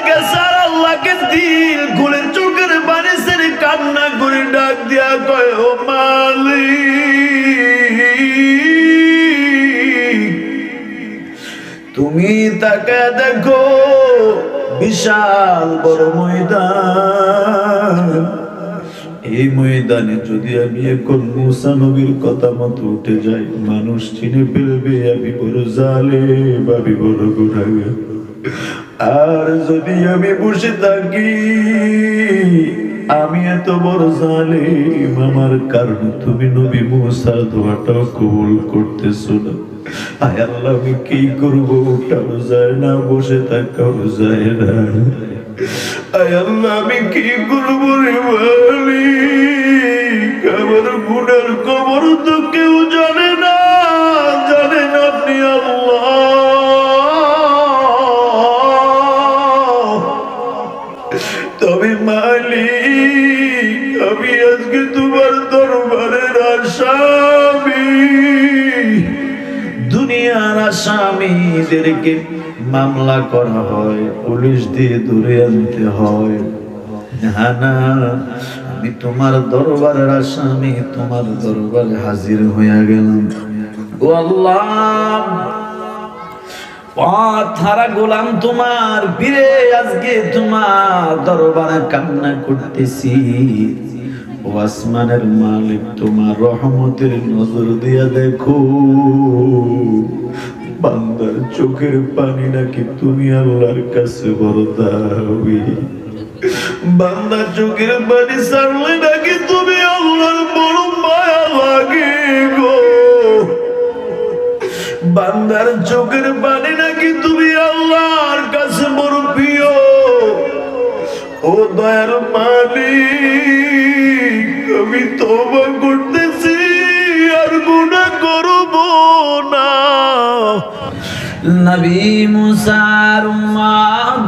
গেছে। আর আল্লাহকে দিল খুলে চোখের পানি ছেড়ে কান্না করে ডাক দিয়া কয়, ও মালিক তুমি তাকে দেখো, বিশাল বড় ময়দান, এই ময়দানে যদি আমি এখন মুসা নবীর কথা মতো উঠে যাই, মানুষ চিনে ফেলবে আমি বড় জালেম, আমি বড় গুনাহগার। আর যদি আমি বসে থাকি, আমি এত বড় জালেম, আমার কারণে তুমি নবী মুসার দোয়াটাও কবুল করতেছো না। আয় আল্লাহ আমি কি করবো? উঠাও যায় না, বসে থাকাও যায় না। আয় আল্লাহ আমি কি করবো রে মালিক? আমার গুনার খবর তো কেউ জানে না, জানেন আপনি আল্লাহ। তবে মালিক আমি আজকে তোমার দরবারের আসামি। দুনিয়ার আসামিদেরকে মামলা করা হয়, পুলিশ দিয়ে দূরে আনতে হয়, না না আমি তোমার দরবারের আসামি, তোমার দরবারে হাজির হইয়া গেলাম। ও আল্লাহ, পথ হারা গোলাম তোমার ফিরে আজকে তোমার দরবারে কান্না করতেছি। ও আসমানের মালিক তোমার রহমতের নজর দিয়া দেখো, বান্দার চোখের পানি নাকি তুমি আল্লাহর কাছে বড় দাবি। বান্দার চোখের পানি ছাড়লে নাকি তুমি আল্লাহর বড় মায়া লাগে।
নবী মুসার উম্মত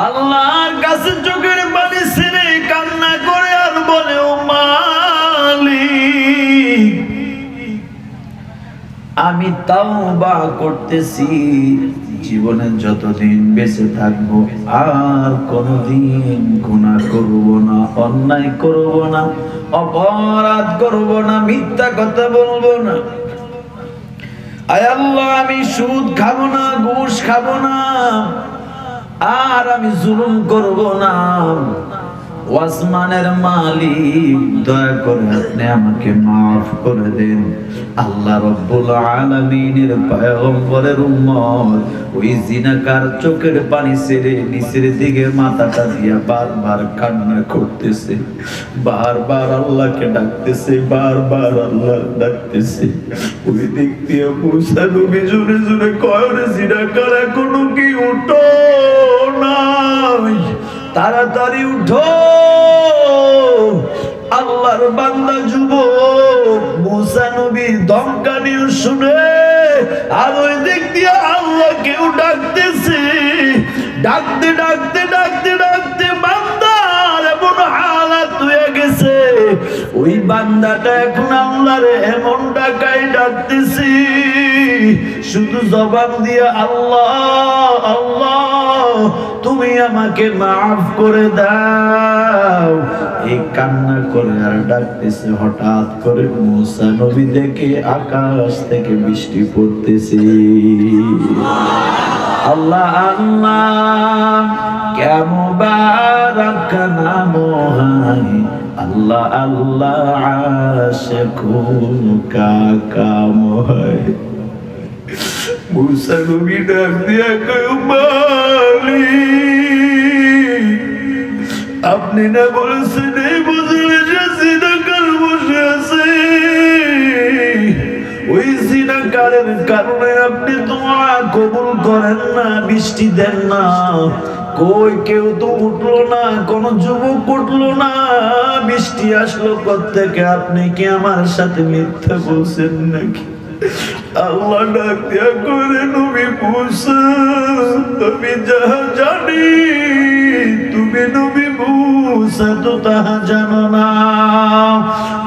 আল্লাহর কাছে চোখের পানি ছেড়ে কান্না করে আর বলে, ও মালিক, আমি তাওবা করতেছি, জীবনে যতদিন বেঁচে থাকবো আর কোনদিন গুনাহ করব না, অন্যায় করব না, অপরাধ করব না, মিথ্যা কথা বলবো না। আয় আল্লাহ, আমি সুদ খাবো না, ঘুষ খাবো না, আর আমি জুলুম করব না। আসমানের মালিক, দয়া করে আপনি আমাকে মাফ করে দেন। আল্লাহ রাব্বুল আলামিনের পয়গম্বরের উম্মত ওই জিনাকার চোখের পানি ছেড়ে নিচের দিকে মাথাটা দিয়া বারবার কান্না করতেছে, বারবার আল্লাহকে ডাকতেছে, বারবার আল্লাহ ডাকতেছে। ওই দিক দিয়ে মুসা নবী জোরে জোরে কয়, রে জিনাকার, এখনো কি উঠো না? তাড়াতাড়ি উঠো। আল্লাহর বান্দা যুবক মুসা নবীর দমকানি শুনে আর ওই দিক দিয়ে আল্লাহ কেউ ডাকতেছে। ডাকতে ডাকতে ডাকতে ডাকতে বান্দার এমন হালাত হয়ে গেছে, ওই বান্দাটা এখন আল্লাহরে এমন ডাকাই ডাকতেছি, শুধু জবাব দিয়ে আল্লাহ আল্লাহ, তুমি আমাকে মাফ করে দাও। এই কান্না করে আর ডাকতেছে। হঠাৎ করে মুসা নবী দেখে আকাশ থেকে বৃষ্টি পড়তেছে। আল্লাহ আল্লাহ, क्या मुबारक नाम है, अल्लाह अल्लाह आशिकों का काम है। मूसा नबी डाक दिया, कहो मालिक, আপনি না বলেছেন এই বছরে যে জিনাকার বসে আছে, ওই জিনাকারের কারণে আপনি দোয়া কবুল করেন না, বৃষ্টি দেন না। কই কেউ তো উঠলো না, কোন যুবক উঠলো না, বৃষ্টি আসলো কোত্থেকে? আপনি কি আমার সাথে মিথ্যা বলছেন নাকি? আল্লাহ ডাক দিয়া করে, নবী মুসা, আমি যাহা জানি তুমি নবী মুসা তো তাহা জানো না।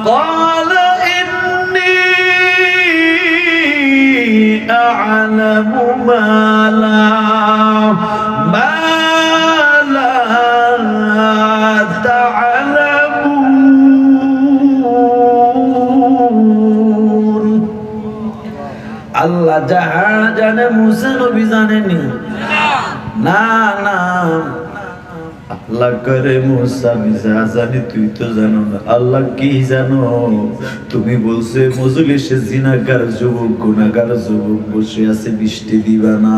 قال إني أعلم ما لا تعلمون। আল্লাহ যাহা জানে মুসা নবী জানেনি। না না, আল্লাহ করে, মুসা আমি যা জানি তুই তো জানো না। আল্লাহ কি জানো? তুমি বলছো মজলিসে জিনাকার যুবক, গুনাহগার যুবক বসে আছে, বৃষ্টি দিবা না।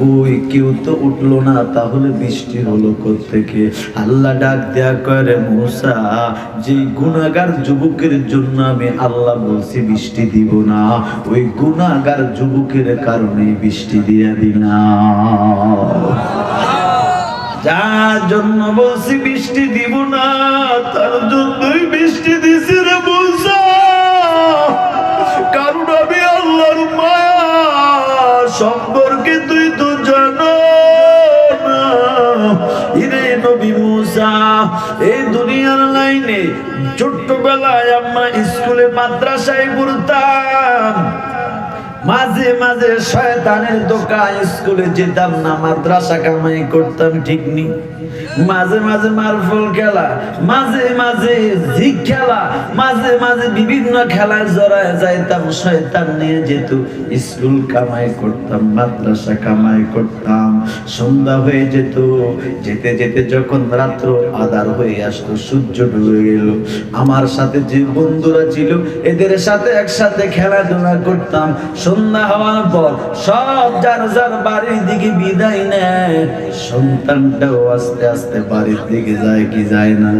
ওই কেউ তো উঠলো না, তাহলে বৃষ্টি হলো কোত্থেকে? আল্লাহ ডাক দেয়া করে, মুসা, যে গুনাহগার যুবকের জন্য আমি আল্লাহ বলছি বৃষ্টি দিব না, ওই গুনাহগার যুবকের কারণে বৃষ্টি দিয়া দিলাম। যার জন্য বলছি বৃষ্টি দিব না, তার জন্যই বৃষ্টি দিছি রে মুসা। কারণ আমি আল্লাহর মায়া সম্পর্কে তুই তো জানো না। ইরে নবী মুসা, এই দুনিয়ার লাইনে ছোট্টবেলায় আমরা স্কুলে মাদ্রাসায় পড়তাম, মাঝে মাঝে শয়তানের দোকান, স্কুলে যেতাম না, মাদ্রাসা কামাই করতাম, ঠিক নি? মাঝে মাঝে মারফল খেলা, মাঝে মাঝে ঝিক খেলা, মাঝে মাঝে বিভিন্ন খেলায় জড়ায় যাইতাম, শয়তান নিয়ে যেত। স্কুল কামাই করতাম, মাদ্রাসা কামাই করতাম। সন্ধ্যা হয়ে যেত, যেতে যেতে যখন রাত্র আধার হয়ে আসতো, সূর্য ডুবে গেল, আমার সাথে যে বন্ধুরা ছিল এদের সাথে একসাথে খেলাধুলা করতাম। সন্ধ্যা হওয়ার পর সব যার যার বাড়ির দিকে বিদায় নেয়, সন্তানটাও আস্তে আস্তে বাড়ির দিকে যায় কি যায় না?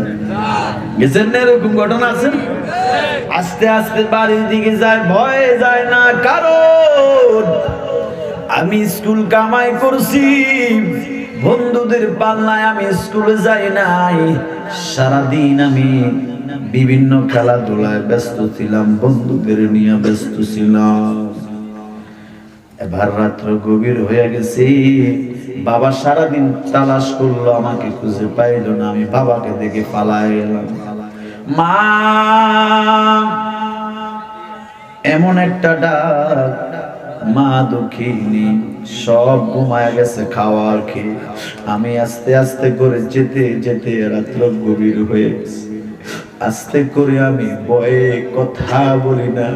গেছেন না? এরকম ঘটনা আছে। আস্তে আস্তে বাড়ির দিকে যায়, ভয়ে যায় না, কারণ আমি স্কুল কামাই করছি, বন্ধুদের পাল্লায় আমি স্কুলে যাই নাই। সারাদিন আমি বিভিন্ন খেলাধুলায় ব্যস্ত ছিলাম, বন্ধুদের নিয়ে ব্যস্ত ছিলাম। এবার রাত্র গভীর হয়ে গেছে, বাবা সারাদিন তালাশ করলো, আমাকে খুঁজে পাইল না। আমি বাবাকে দেখে পালায় গেলাম। মা এমন একটা ডাক, মা দুঃখিনী, সব ঘুমায় গেছে খাওয়ার খেয়ে। আমি আস্তে আস্তে করে যেতে যেতে রাত্র গভীর হয়ে গেছে। আস্তে করে আমি ভয়ে কথা বলি না,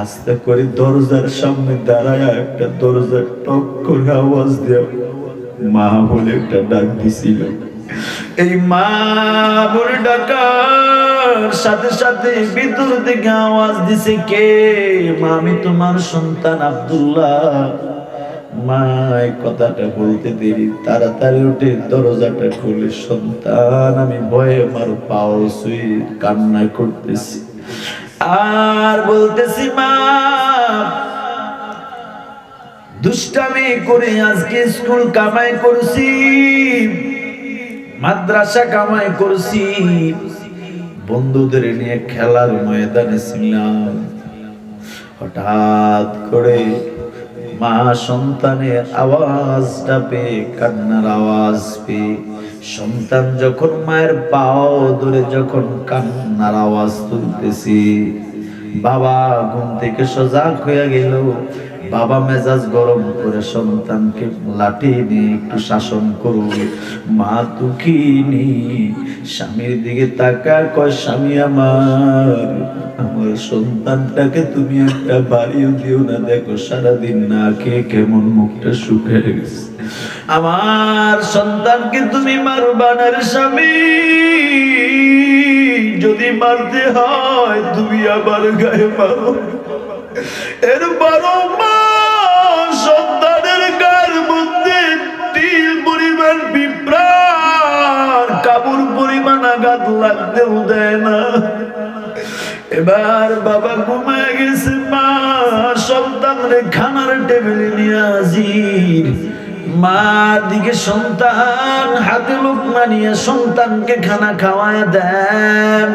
আস্তে করে দরজার সামনে দাঁড়ায় একটা দরজার টক করে আওয়াজ দেওয়া মা বলে একটা ডাক দিছিল। এই মা বলে ডাকার সাথে সাথে ভিতর থেকে আওয়াজ দিছে, কে? মা, আমি তোমার সন্তান আব্দুল্লাহ। মা এই কথাটা বলতে দেরি, তাড়াতাড়ি উঠে দরজাটা খুলে, সন্তান, আমি ভয়ে আমার পাও ছুঁয়ে কান্না করতেছি আর বলতেছি, মা দুষ্টামি করে আজকে স্কুল কামাই করছি, মাদ্রাসা কামাই করছি, বন্ধুদের নিয়ে খেলার ময়দানে ছিলাম। হঠাৎ করে মা সন্তানের আওয়াজটা পেয়ে, কান্নার আওয়াজ পেয়ে, সন্তান যখন মায়ের পাও ধরে যখন কান্নার আওয়াজ তুলতেছি, বাবা ঘুম থেকে সজাগ হয়ে গেল। বাবা মেজাজ গরম করে সন্তানকে লাঠি নিয়ে একটু শাসন করবে। মা দুঃখিনী স্বামীর দিকে তাকা, কয়, স্বামী আমার সন্তানটাকে তুমি একটা বাড়িও দিও না, দেখো সারাদিন না খেয়ে কেমন মুখটা শুকিয়ে গেছে। আমার সন্তানকে তুমি মারবা না রে স্বামী, যদি মারতে হয় তুমি আবার গায়ে মারো। এর বারো মা সন্তানের গায়ের মধ্যে তিল পরিমাণ পিঁপড়ার কামড় পরিমাণ আঘাত লাগতেও দেয় না। এবার বাবা ঘুমায় গেছে, মা সন্তানরে খানার টেবিলে নিয়ে হাজির। মার দিকে সন্তান হাতে লোকমা নিয়ে সন্তানকে খানা খাওয়ায় দেন।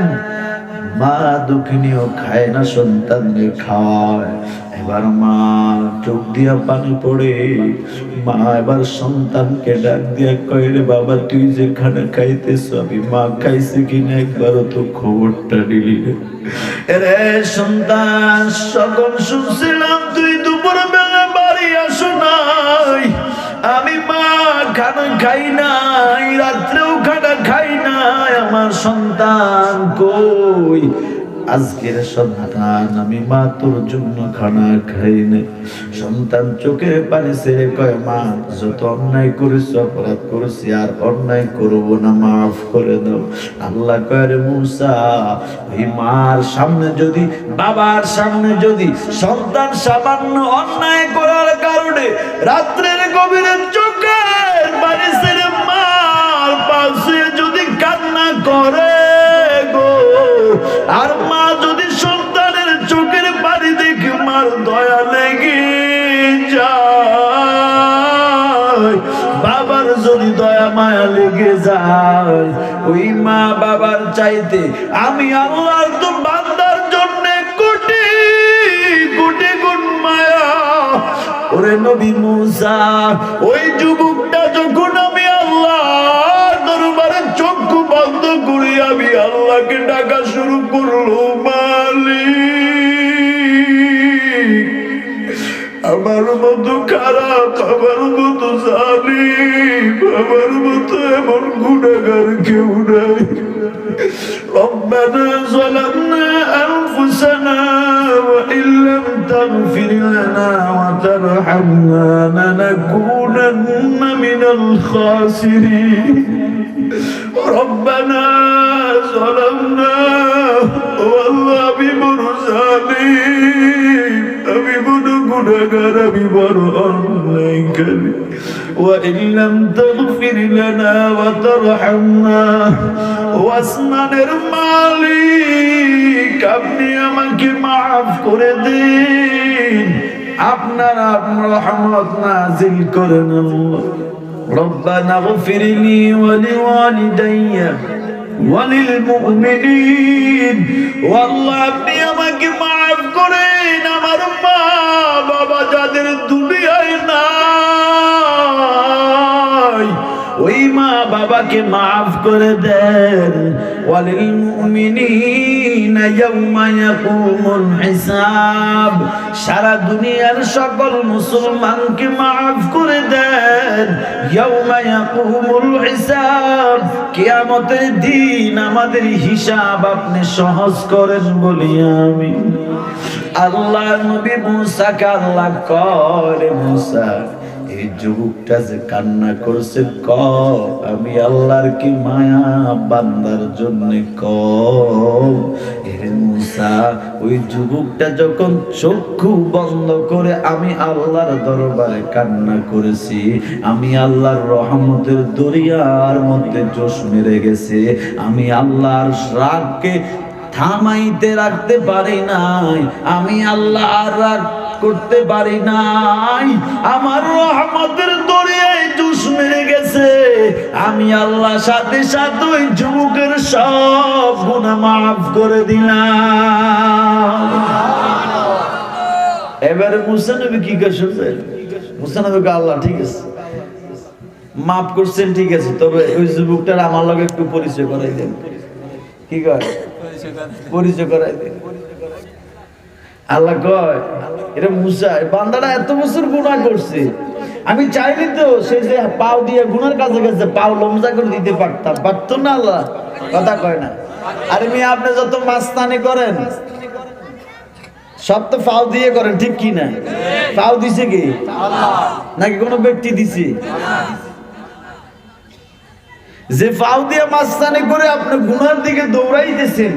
মা দুঃখিনীও খায় না, সন্তানকে খাওয়ায়। এবার মা চোখ দিয়া পানি পড়ে। মা এবার সন্তানকে ডাক দিয়া কয়, রে বাবা, তুই যে খানা খাইতেছ, আমি মা খাইছে কিনা একবারও তো খবরটা নিলি রে। সন্তান, সকল শুনছিলাম তুই দুপুর বেলা বাড়ি আসো নাই, আমি মা খানা খাই নাই, রাত্রেও খানা খাই নাই। আমার সন্তান কই? আজকের সন্তান, আমি মা তোর জন্য খানা খাই নাই। সন্তান চোখের পানি ছেড়ে কয়, মা যত অন্যায় করেছি, অপরাধ করেছি, আর অন্যায় করবো না, মাফ করে দাও। আল্লাহ কয়, রে মুসা, ওই মার সামনে যদি, বাবার সামনে যদি সন্তান সামান্য অন্যায় করার কারণে রাত্রের গভীরে চোখের পানি ছেড়ে মার পাশে যদি কান্না করে গো, আর মা যদি সন্তানের চোখের পানি দেখে মার দয়া লেগে যায়, বাবার যদি দয়া মায়া লেগে যায়, ওই মা বাবার চাইতে আমি আল্লাহর তো বান্দার জন্য কোটি কোটি গুণ মায়া। ওরে নবী মুসা, ওই যুবকটা যখন আমি আল্লাহর দরবারে চক্ষু বন্ধ করে আমি আল্লাহকে ডাকা শুরু করলো, মালিক, আমার মতো খারাপ, আমার মতো জালিম, আমার মতো এমন গুনাহগার কেউ নাই। ربنا ظلمنا أنفسنا وإن لم تغفر لنا وترحمنا لنكونن من الخاسرين ربنا ظلمنا والله بمرسالين أبي بنو গুনাহগার, আমি বড় অন্যায়কারী। وإن لم تغفر لنا وترحمنا, ওয়াসমানের মালিক, আপনি আমাকে মাফ করে দিন, আপনার রহমত নাযিল করেন আল্লাহ। ربنا اغفر لي ولوالدي وللمؤمنين, والله আপনি আমাকে মাফ করেন, আমার মা বাবা যাদের আমাকে মাফ করে দেন ওয়ালিল মুমিনিনা ইয়াউমা ইয়াকুমুল হিসাব সারা দুনিয়ার সকল মুসলমানকে মাফ করে দেন ইয়াউমা ইয়াকুমুল হিসাব কিয়ামতের দিন আমাদের হিসাব আপনি সহজ করেন বলি আমি আল্লাহ নবী মুসাকে আল্লাহ কয় মুসা এই যুবকটা যে কান্না করছে ক আমি আল্লাহর কি মায়া বান্দার জন্য ক এর মুসা ওই যুবকটা যখন চক্ষু বন্ধ করে আমি আল্লাহর দরবারে কান্না করেছি আমি আল্লাহর রহমতের দরিয়ার মধ্যে জোশ মেরে গেছে আমি আল্লাহর রাগকে থামাইতে রাখতে পারি নাই আমি আল্লাহ আর রাগ করতে পারি নাই আমার রহমতের দরিয়ায় জোশ মেরে গেছে আমি আল্লাহ সাথে সাথে ওই যুবকের সব গুনাহ মাফ করে দিলাম এবারে মুসা নবী কি করছেন মুসা নবীকে আল্লাহ ঠিক আছে মাফ করছেন ঠিক আছে তবে ওই যুবকটার আমার লগে একটু পরিচয় করাই দেন কি কয় পরিচয় করাই দেন আল্লাহ কয় এটা মুসা বান্দাটা এত বছর গুনাহ করছে আমি চাইনি তো সে যে পাও দিয়ে গুনার কাছে গেছে পাও লমজা করে দিতে পারতো না আল্লাহ কথা কয় না আরে মেয়ে আপনি যত মাস্তানি করেন সব তো পাও দিয়ে করেন ঠিক কি না পাও দিছে কি আল্লাহ নাকি কোনো ব্যক্তি দিছে যে পাও দিয়ে মাস্তানি করে আপনি গুনার দিকে দৌড়াইতেছেন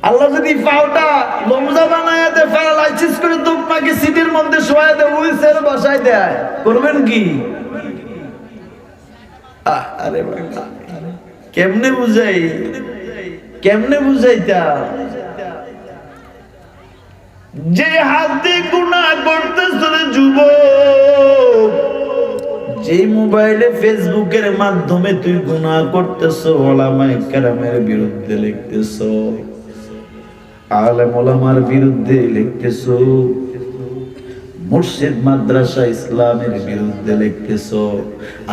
আল্লাহ যদি পাওটা লমজা বানায় দেয় প্যারালাইসিস করে তোমাকে সিটির মধ্যে শোয়ায় দেয় হুইলচেয়ার বসায় দেয় করবেন কি আরে বাবা কেমনে বুঝাইতা যে হাত দিয়ে গুনাহ করতেছ যুবক যে মোবাইলে ফেসবুকের মাধ্যমে তুই গুনাহ করতেছ ওলামায়ে কেরামের বিরুদ্ধে লিখতেছ আলেম ওলামার বিরুদ্ধে লিখতেছো মুর্শিদ মাদ্রাসা ইসলামের বিরুদ্ধে লিখতেছো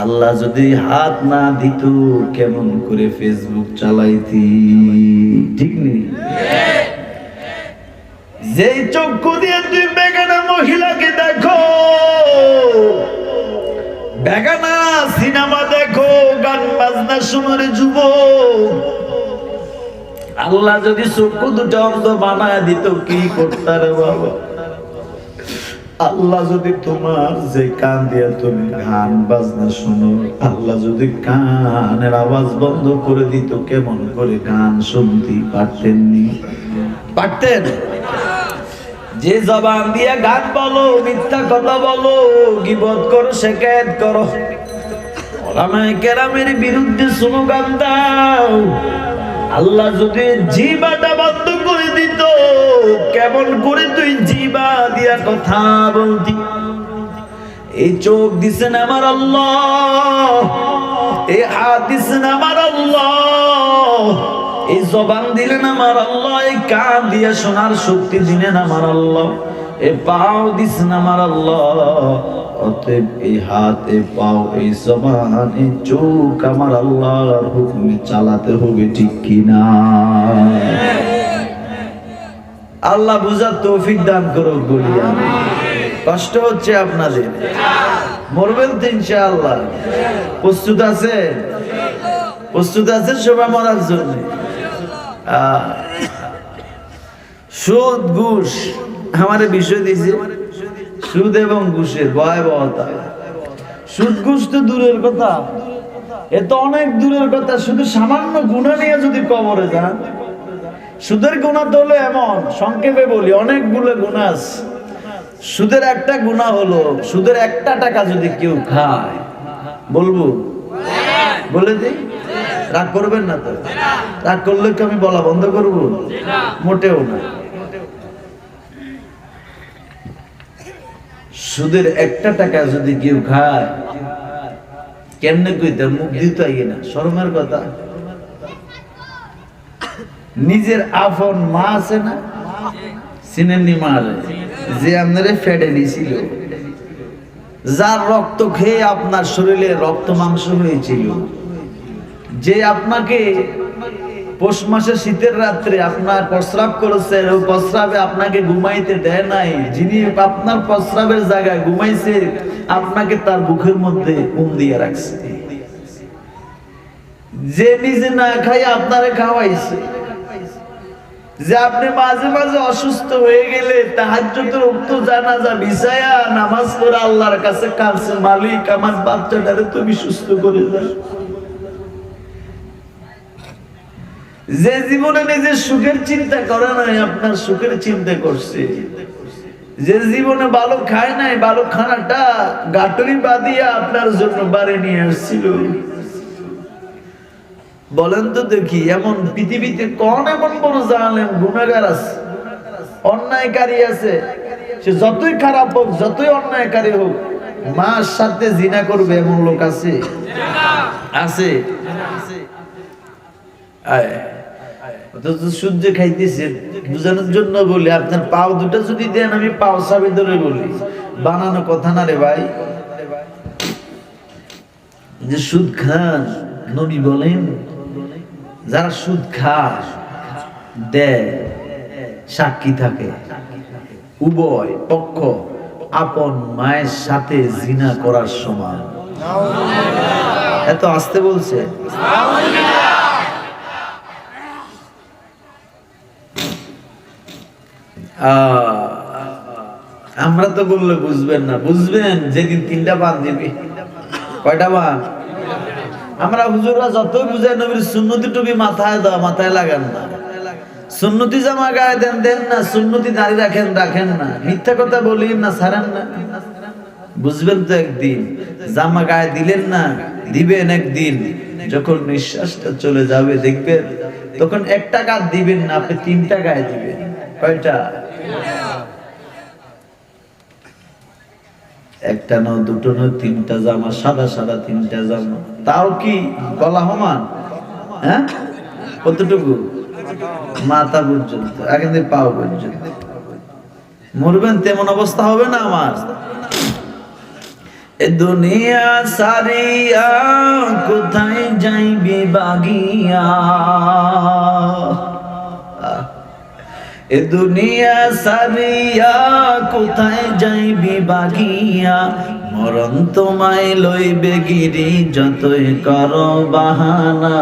আল্লাহ যদি হাত না দিত কেমন করে ফেসবুক চালাইতি ঠিক নেই যেই চক্ষু দিয়ে তুই বেগানা মহিলাকে দেখো বেগানা সিনেমা দেখো গান বাজনা শোনার যুবক আল্লাহ যদি চক্ষু দুটো অন্ধ বানায় দিত কি করতে রে বাবা আল্লাহ যদি তোমার যে কান দিয়ে তুমি গান বাজনা শুনো আল্লাহ যদি কানের আওয়াজ বন্ধ করে দিত কেমন করে গান শুনতে পারতেন যে জবান দিয়ে গান বলো মিথ্যা কথা বলো গীবত করো শিকায়েত করো ওলামায়ে কেরামের বিরুদ্ধে স্লোগান দাও আল্লাহ যদি জিবাটা বন্ধ করে দিত কেমন করে তুই জিবা দিয়া কথা বলতি এই চোখ দিছেন আমার আল্লাহ এই হাত দিছেন আমার আল্লাহ এই জবান দিলেন আমার আল্লাহ এই কান দিয়ে শোনার শক্তি দিলেন আমার আল্লাহ এই পাও দিছেন আমার আল্লাহ অতএব এই হাত এই পাও এই জবান এই চোখ আমার আল্লাহর হুকুমে চালাতে হবে ঠিক কিনা আল্লাহ বুঝার তৌফিক দান করুক বলি আমি কষ্ট হচ্ছে আপনাদের মরবেন তো ইনশাআল্লাহ প্রস্তুত আছেন সবাই মরার জন্য সুদ ঘুষ আমার বিষয় দিয়েছে সুদ এবং ঘুষের ভয়াবহতা সুদ ঘুষ তো দূরের কথা এ তো অনেক দূরের কথা শুধু সামান্য গুনাহ নিয়ে যদি কবরে যান সুদের গুনাহ তো হলো এমন সংক্ষেপে বলি অনেকগুলো গুনাহ আছে সুদের একটা গুনাহ হলো সুদের একটা টাকা যদি কেউ খায় বলবো বলে দিই রাগ করবেন না তো রাগ করলে কি আমি বলা বন্ধ করবো মোটেও না সুদের একটা টাকা যদি কেউ খায় কেমনে কইতে মুখ দিতে আগে না শরমের কথা নিজের আপন মা আছে না চিনেননি মা যে আপনারে ফেডে নিয়েছিল যার রক্ত খেয়ে আপনার শরীরে রক্ত মাংস হয়েছিল, যে আপনাকে পৌষ মাসে শীতের রাত্রে আপনার প্রস্রাব করেছে, ওই প্রস্রাবে আপনাকে ঘুমাইতে দেয় নাই, যিনি আপনার প্রস্রাবের জায়গায় ঘুমাইছে আপনাকে তার বুকের মধ্যে দিয়ে রাখছে, যে নিজে না খাই আপনারে খাওয়াইছে, যে আপনি মাঝে মাঝে অসুস্থ হয়ে গেলে তাহাজ্জুদের ওয়াক্ত জানাজা বিছায়া নামাজ পড়ে আল্লাহর কাছে কাঁদছে, মালিক আমার বাচ্চাটারে তুমি সুস্থ করে দাও। যে জীবনে নিজের সুখের চিন্তা করে নাই আপনার সুখের চিন্তা করছে, যে জীবনে ভালো খায় নাই ভালো খানাটা গাটরি বাঁধিয়া আপনার জন্য বাড়ি নিয়ে আসছিল। বলেন তো দেখি, এমন পৃথিবীতে কোন এমন বড় জালেম গুনাহগার আছে, অন্যায়কারী আছে, সে যতই খারাপ হোক যতই অন্যায়কারী হোক মার সাথে জিনা করবে এমন লোক আছে? আছে। সূর্য খাইতেছে বুঝানোর জন্য বলি, আপনার পাও দুটো যদি দেন আমি পাও চাবি ধরে বলি, বানানো কথা না রে ভাই। যে সুদ খান, নবী বলেন যারা সুদ খায় দেয় সাক্ষী থাকে, উভয় পক্ষ আপন মায়ের সাথে জিনা করার সমান। এত আসতে বলছে। আমরা তো বললে বুঝবেন না, বুঝবেন যেদিন 3টা বান দিবি। কয়টা বান? আমরা হুজুররা যতই বুঝাই নবীর সুন্নতি টুপি মাথায় দাও, মাথায় লাগান না, সুন্নতি জামা গায়ে দেন দেন না, সুন্নতি দাড়ি রাখেন রাখেন না, মিথ্যা কথা বলেন না, ছাড়েন না। বুঝবেন তো একদিন, জামা গায়ে দিলেন না, দিবেন একদিন, যখন নিঃশ্বাসটা চলে যাবে দেখবেন তখন 1 টাকা দিবেন না, আপনি 3টা গায়ে দিবেন। কয়টা? একটা না, দুটো না, 3টা জামা, সাদা সাদা 3টা জামা, তাও কি গলা সমান? হ্যাঁ, কতটুকু? মাথা পর্যন্ত, এখন পাও পর্যন্ত। মরবেন তেমন অবস্থা হবে না আমার। এ দুনিয়া সারিয়া কোথায় যাইবি বাগিয়া, এ দুনিয়া সারিয়া কোথায় যাইবি বাগিয়া, মরণ তোমায় লইবে গিরি যতই করো বাহানা।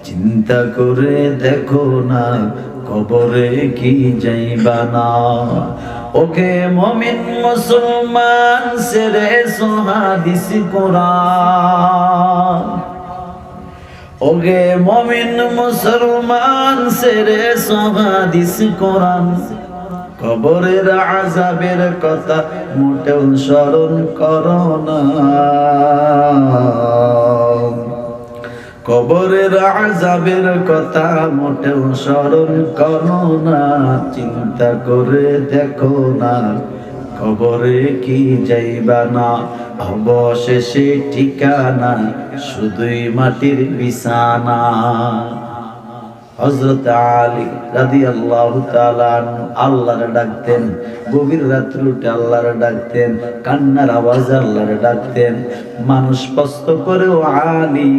চিন্তা করে দেখো না কবরে কি যাইবা না। ওকে মুমিন মুসলমান সেরে হাদিস কোরআন, ওকে মুমিন মুসলমান সেরে হাদিস কোরআন, কবরের আযাবের কথা মোটেও স্মরণ করো না। কবরের আযাবের কথা মোটেও স্মরণ করো না। চিন্তা করে দেখো না কবরে কি যাইবা না। অবশেষে ঠিকানা শুধুই মাটির বিছানা। হযরত আলী রাদিয়াল্লাহু তাআলা আল্লাহরে ডাকতেন, গভীর রাত্রে উঠে আল্লাহরে ডাকতেন, কান্নার আওয়াজে আল্লাহরে ডাকতেন। মানুষ প্রশ্ন করে, ও আলী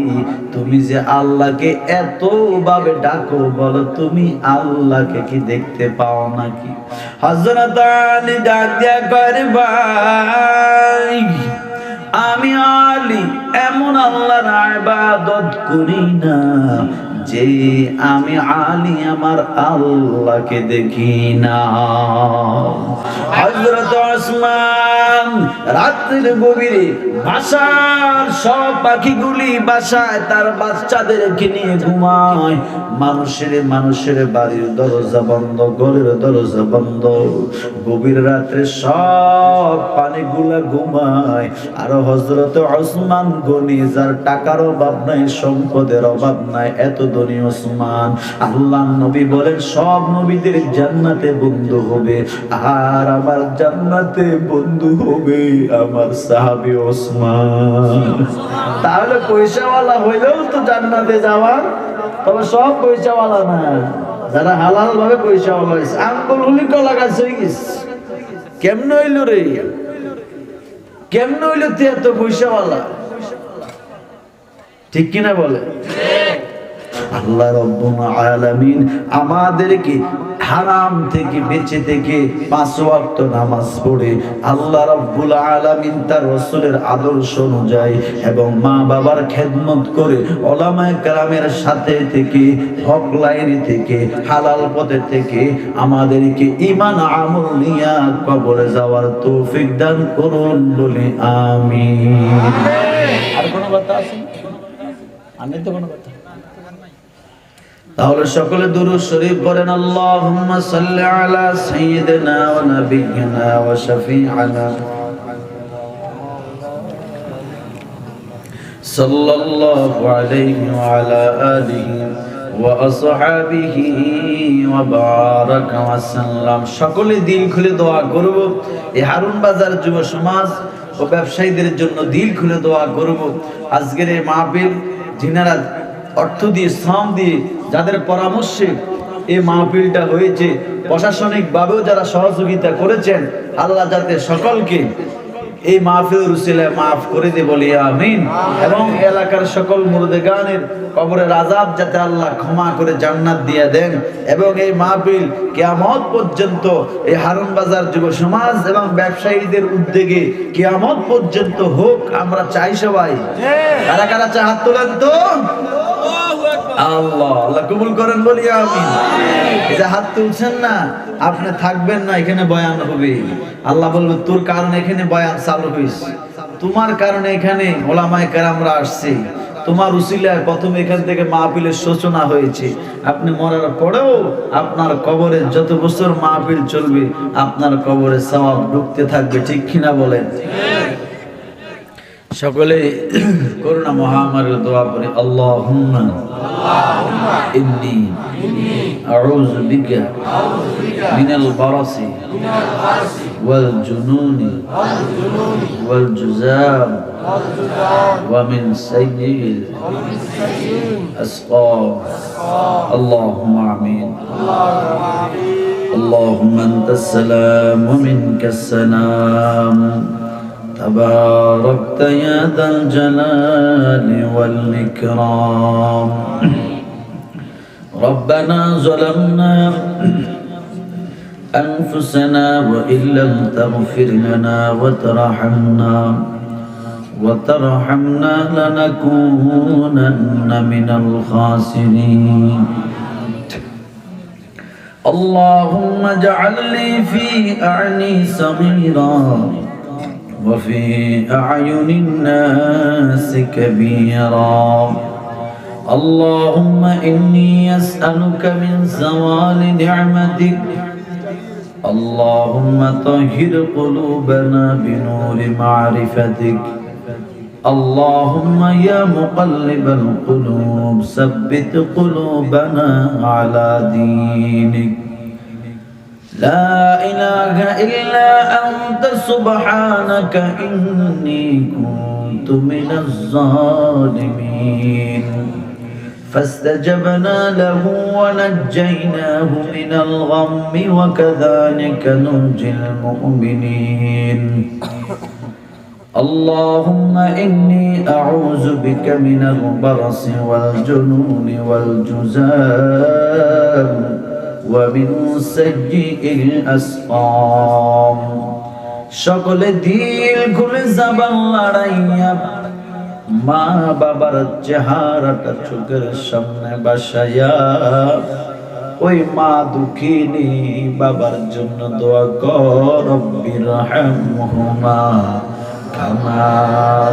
তুমি যে আল্লাহকে এত ভাবে ডাকো, বলো তুমি আল্লাহকে কি দেখতে পাও নাকি? হযরত আলী ডাক দিয়া কয়, ভাই আমি আলী এমন আল্লাহর ইবাদত করি না যে আমি আলী আমার আল্লাহকে দেখি না। হযরত ওসমান রাতের গভীরে বাসার সব পাখিগুলি বাসায় তার বাচ্চাদেরকে নিয়ে ঘুমায়। মানুষের বাড়ির দরজা বন্ধ, ঘরের দরজা বন্ধ। গভীর রাত্রে সব পানিগুলা ঘুমায়। আর হযরত ওসমান গনি, যার টাকার অভাব নাই, সম্পদের অভাব নাই, এত ধনী ওসমান। আল্লাহর নবী বলেন সব নবীদের জান্নাতে বন্ধু হবে, আর আমার জান্নাতে বন্ধু হবে আমার সাহাবী ওসমান। তাহলে পয়সাওয়ালা হইলেও তো জান্নাতে যাওয়ার, তবে সব পয়সাওয়ালা না, যারা হালাল ভাবে পয়সা হয়েছে আঙ্গুল হুলি কলা গাছ হয়ে গেছে। কেমনে হইল রে, কেমনে হইল তুই এত পয়সাওয়ালা? ঠিক কিনা বলে? আল্লাহ রাব্বুল আলামিন আমাদেরকে হারাম থেকে বেঁচে থেকে 5 ওয়াক্ত নামাজ পড়ে আল্লাহ রাব্বুল আলামিন তার রাসূলের আদর্শ অনুযায়ী এবং মা বাবার খেদমত করে উলামায়ে কেরামের সাথে থেকে হক লাইনে থেকে হালাল পথে থেকে আমাদেরকে ঈমান আমল নিয়ে কবরে যাওয়ার তৌফিক দান করুন বলে আমিন। আর কোনো কথা আছে? আমি তো কোনো কথা। তাহলে সকলে দুরূদ শরীফ পড়েন। আল্লাহুম্মা সাল্লি আলা সাইয়্যিদিনা ওয়া নাবিয়্যিনা ওয়া শাফি'ানা সাল্লাল্লাহু আলাইহি ওয়া আলা আলিহি ওয়া আসহাবিহি ওয়া বারাকা ওয়া সাল্লাম। সকলে দিল খুলে দোয়া করব। এই হারুন বাজার যুব সমাজ ও ব্যবসায়ীদের জন্য দিল খুলে দোয়া করব। আজকের এই মাহফিল যিনারা অর্থ দিয়ে শ্রম দিয়ে যাদের পরামর্শে এই মাহফিলটা হয়েছে, প্রশাসনিক ভাবেও যারা সহযোগিতা করেছেন, আল্লাহ যাতে সকলকে এই মাহফিলের উসিলায় মাফ করে দে বলি আমিন। এবং এলাকার সকল মুর্দেগানের কবরের আযাব যাতে আল্লাহ ক্ষমা করে জান্নাত দিয়ে দেন। এবং এই মাহফিল কিয়ামত পর্যন্ত এই হারুন বাজার যুব সমাজ এবং ব্যবসায়ীদের উদ্যোগে কিয়ামত পর্যন্ত হোক, আমরা চাই সবাই। কারা কারা চায় হাত তোলেন তো? আল্লাহ আল্লাহ কবুল করেন বলি আমিন। এই যে হাত তুলছেন না, আপনি থাকবেন না, এখানে বয়ান হবে। আল্লাহ বলবে তোর কারণে এখানে বয়ান চালু হয়েছে, তোমার কারণে এখানে ওলামায়ে কেরামরা আসছে, তোমার উসিলায় প্রথমে এখান থেকে মাহফিলের সূচনা হয়েছে। আপনি মরার পরেও আপনার কবরে যত বছর মাহফিল চলবে আপনার কবরে সওয়াব ঢুকতে থাকবে। ঠিক কিনা বলেন? সকলে করুণা মহামারীর দোয়া করে। আল্লাহুম্মা ইন্নী আউযু বিকা মিনাল বারাসি ওয়াল জুনুনি ওয়াল জুযাম ওয়া মিন সাইয়্যিল আসকাম। আল্লাহুম্মা আমিন। আল্লাহুম্মা আনতাস সালাম ওয়া মিনকাস সালাম تباركت يا ذا الجلال والإكرام. ربنا ظلمنا أنفسنا وإن لم تغفر لنا وترحمنا لنكونن من الخاسرين. اللهم اجعل لي في أعني صغيرا وفي أعين الناس كبيرا. اللهم إني أسألك من زوال نعمتك. اللهم طهر قلوبنا بنور معرفتك. اللهم يا مقلب القلوب ثبت قلوبنا على دينك. لا إله إلا أنت سبحانك إني كنت من الظالمين. فاستجبنا له ونجيناه من الغم وكذلك ننجي المؤمنين. اللهم إني أعوذ بك من البرص والجنون والجذام ومن سيء الأسقام. সকলে দিল খুলে জবান লড়াইয়া মা বাবার চেহারাটা চোখের সামনে বাসায়া ওই মা দুঃখিনী বাবার জন্য দোয়া কর। রব্বির হামহুমা কামা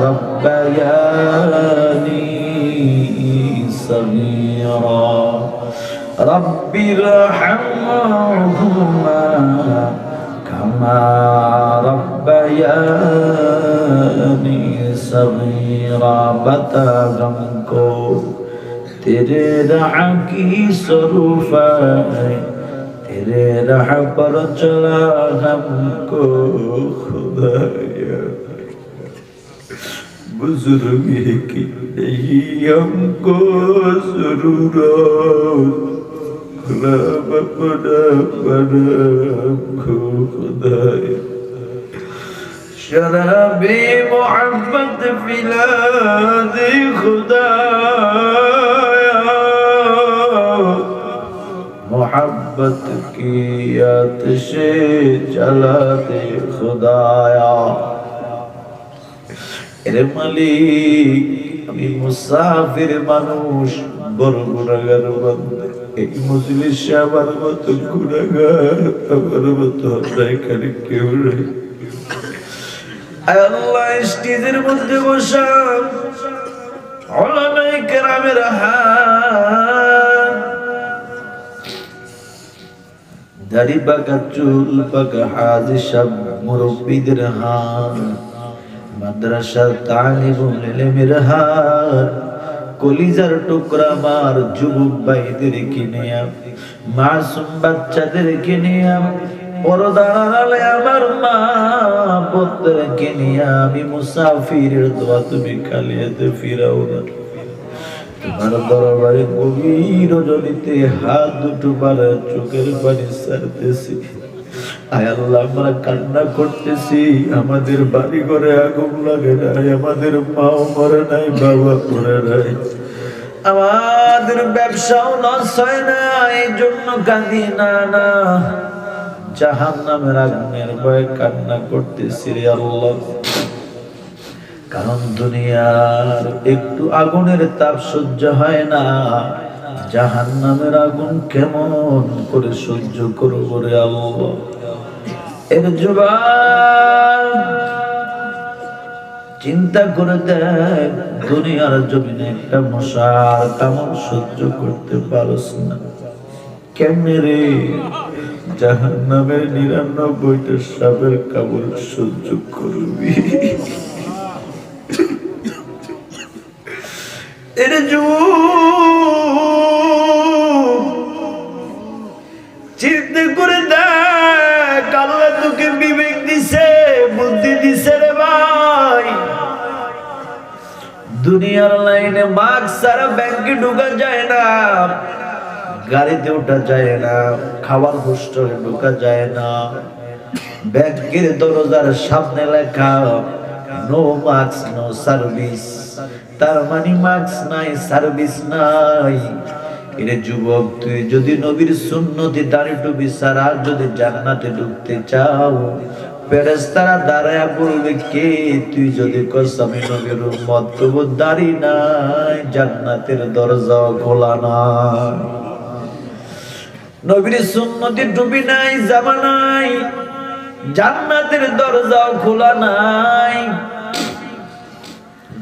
রব্বায়ানি সগীরা। রব্বির হামহুমা কামা রব্বায়ানি सगीरा। बता हमको तेरे राह की स्वरूप है, तेरे राह पर चला हमको खुदाया। बुजुर्गी की नहीं हमको जरूरत,
खुदाया शराबी मोहब्बत पिला दे खुदाया मोहब्बत की आतिशे जला दे खुदाया এরে মালিক আমি মুসাফির মানুষ বড় গুনাহগার বান্দা এই মজলিসে আমার মতো গুনাহগার আমার মতো এখানে কেউ নেই আয় আল্লাহ স্টেজের মধ্যে বসা উলামায়ে কেরামের হাত দাড়ি পাকা চুল পাকা হাজি সব মুরব্বিদের হাত মাদ্রাসা তালিবুল ইলমের হাত কলিজার টুকরা মার যুবক ভাইদের কিনে মাসুম বাচ্চাদের কিনে পর্দার আড়ালে আমার মা পুত্র কিনে আমি মুসাফিরের দোয়া তুমি খালিয়াতে ফিরাও না তোমার দরবারে গভীর রজনীতে হাত দুটো বাড়া চোখের পানি ছাড়তেছি আয় আল্লাহ আমরা কান্না করতেছি আমাদের বাড়ি ঘরে আগুন লাগে নাই আমাদের মাও মরে নাই বাবা মরে নাই আমাদের ব্যবসাও লস হয় না এই জন্য কাঁদি না না জাহান্নামের আগুনের ভয়ে কান্না করতেছি রে আল্লাহ কারণ দুনিয়ার একটু আগুনের তাপ সহ্য হয় না জাহান্নামের আগুন কেমন করে সহ্য করব রে আল্লাহ এর জবান চিন্তা করে দেখ দুনিয়ার জমিনে একটা মশার কামড় সহ্য করতে পারস না কেমনে রে জাহান্নামের ৯৯টা সাপের কামড় সহ্য করবি এর চিন্তা করে দেখ আল্লাহ তোকে বিবেক দিছে বুদ্ধি দিছে রে ভাই দুনিয়ার লাইনে মাস্ক ছাড়া ব্যাংকে ঢোকা যায় না গাড়িতে ওঠা যায় না খাবার হোস্টেলে ঢোকা যায় না ব্যাংকের দরজার সামনে লেখা নো মাস্ক নো সার্ভিস তার মানে মাস্ক নাই সার্ভিস নাই এরে যুবক তুই যদি নবীর সুন্নতি দাড়ি টুপি ছাড়া যদি জান্নাতে ঢুকতে চাও ফেরেশতারা দাঁড়ায়া বলবে কে তুই যদি কস আমি নবীর উম্মত তবু দাড়ি নাই জান্নাতের দরজা খোলা নাই নবীর সুন্নতি টুপি নাই জামা নাই জান্নাতের দরজা খোলা নাই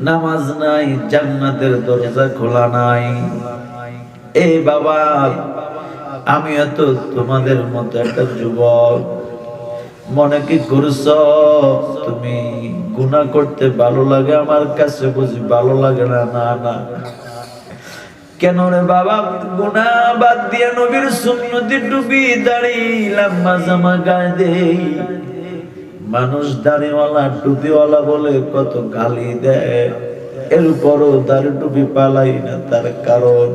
নামাজ নাই জান্নাতের দরজা খোলা নাই এই বাবা আমি তো তোমাদের মতো একটা যুবক মনে কি করছ তুমি গুনাহ করতে ভালো লাগে আমার কাছে বুঝি ভালো লাগে না না না কেন রে বাবা গুনাহ বাদ দিয়ে নবীর সুন্নতি টুপি দাড়ি লম্বা জামা গায়ে দেই মানুষ দাড়িওয়ালা টুপিওয়ালা বলে কত গালি দেয় এরপরও দাড়ি টুপি পালাই না তার কারণ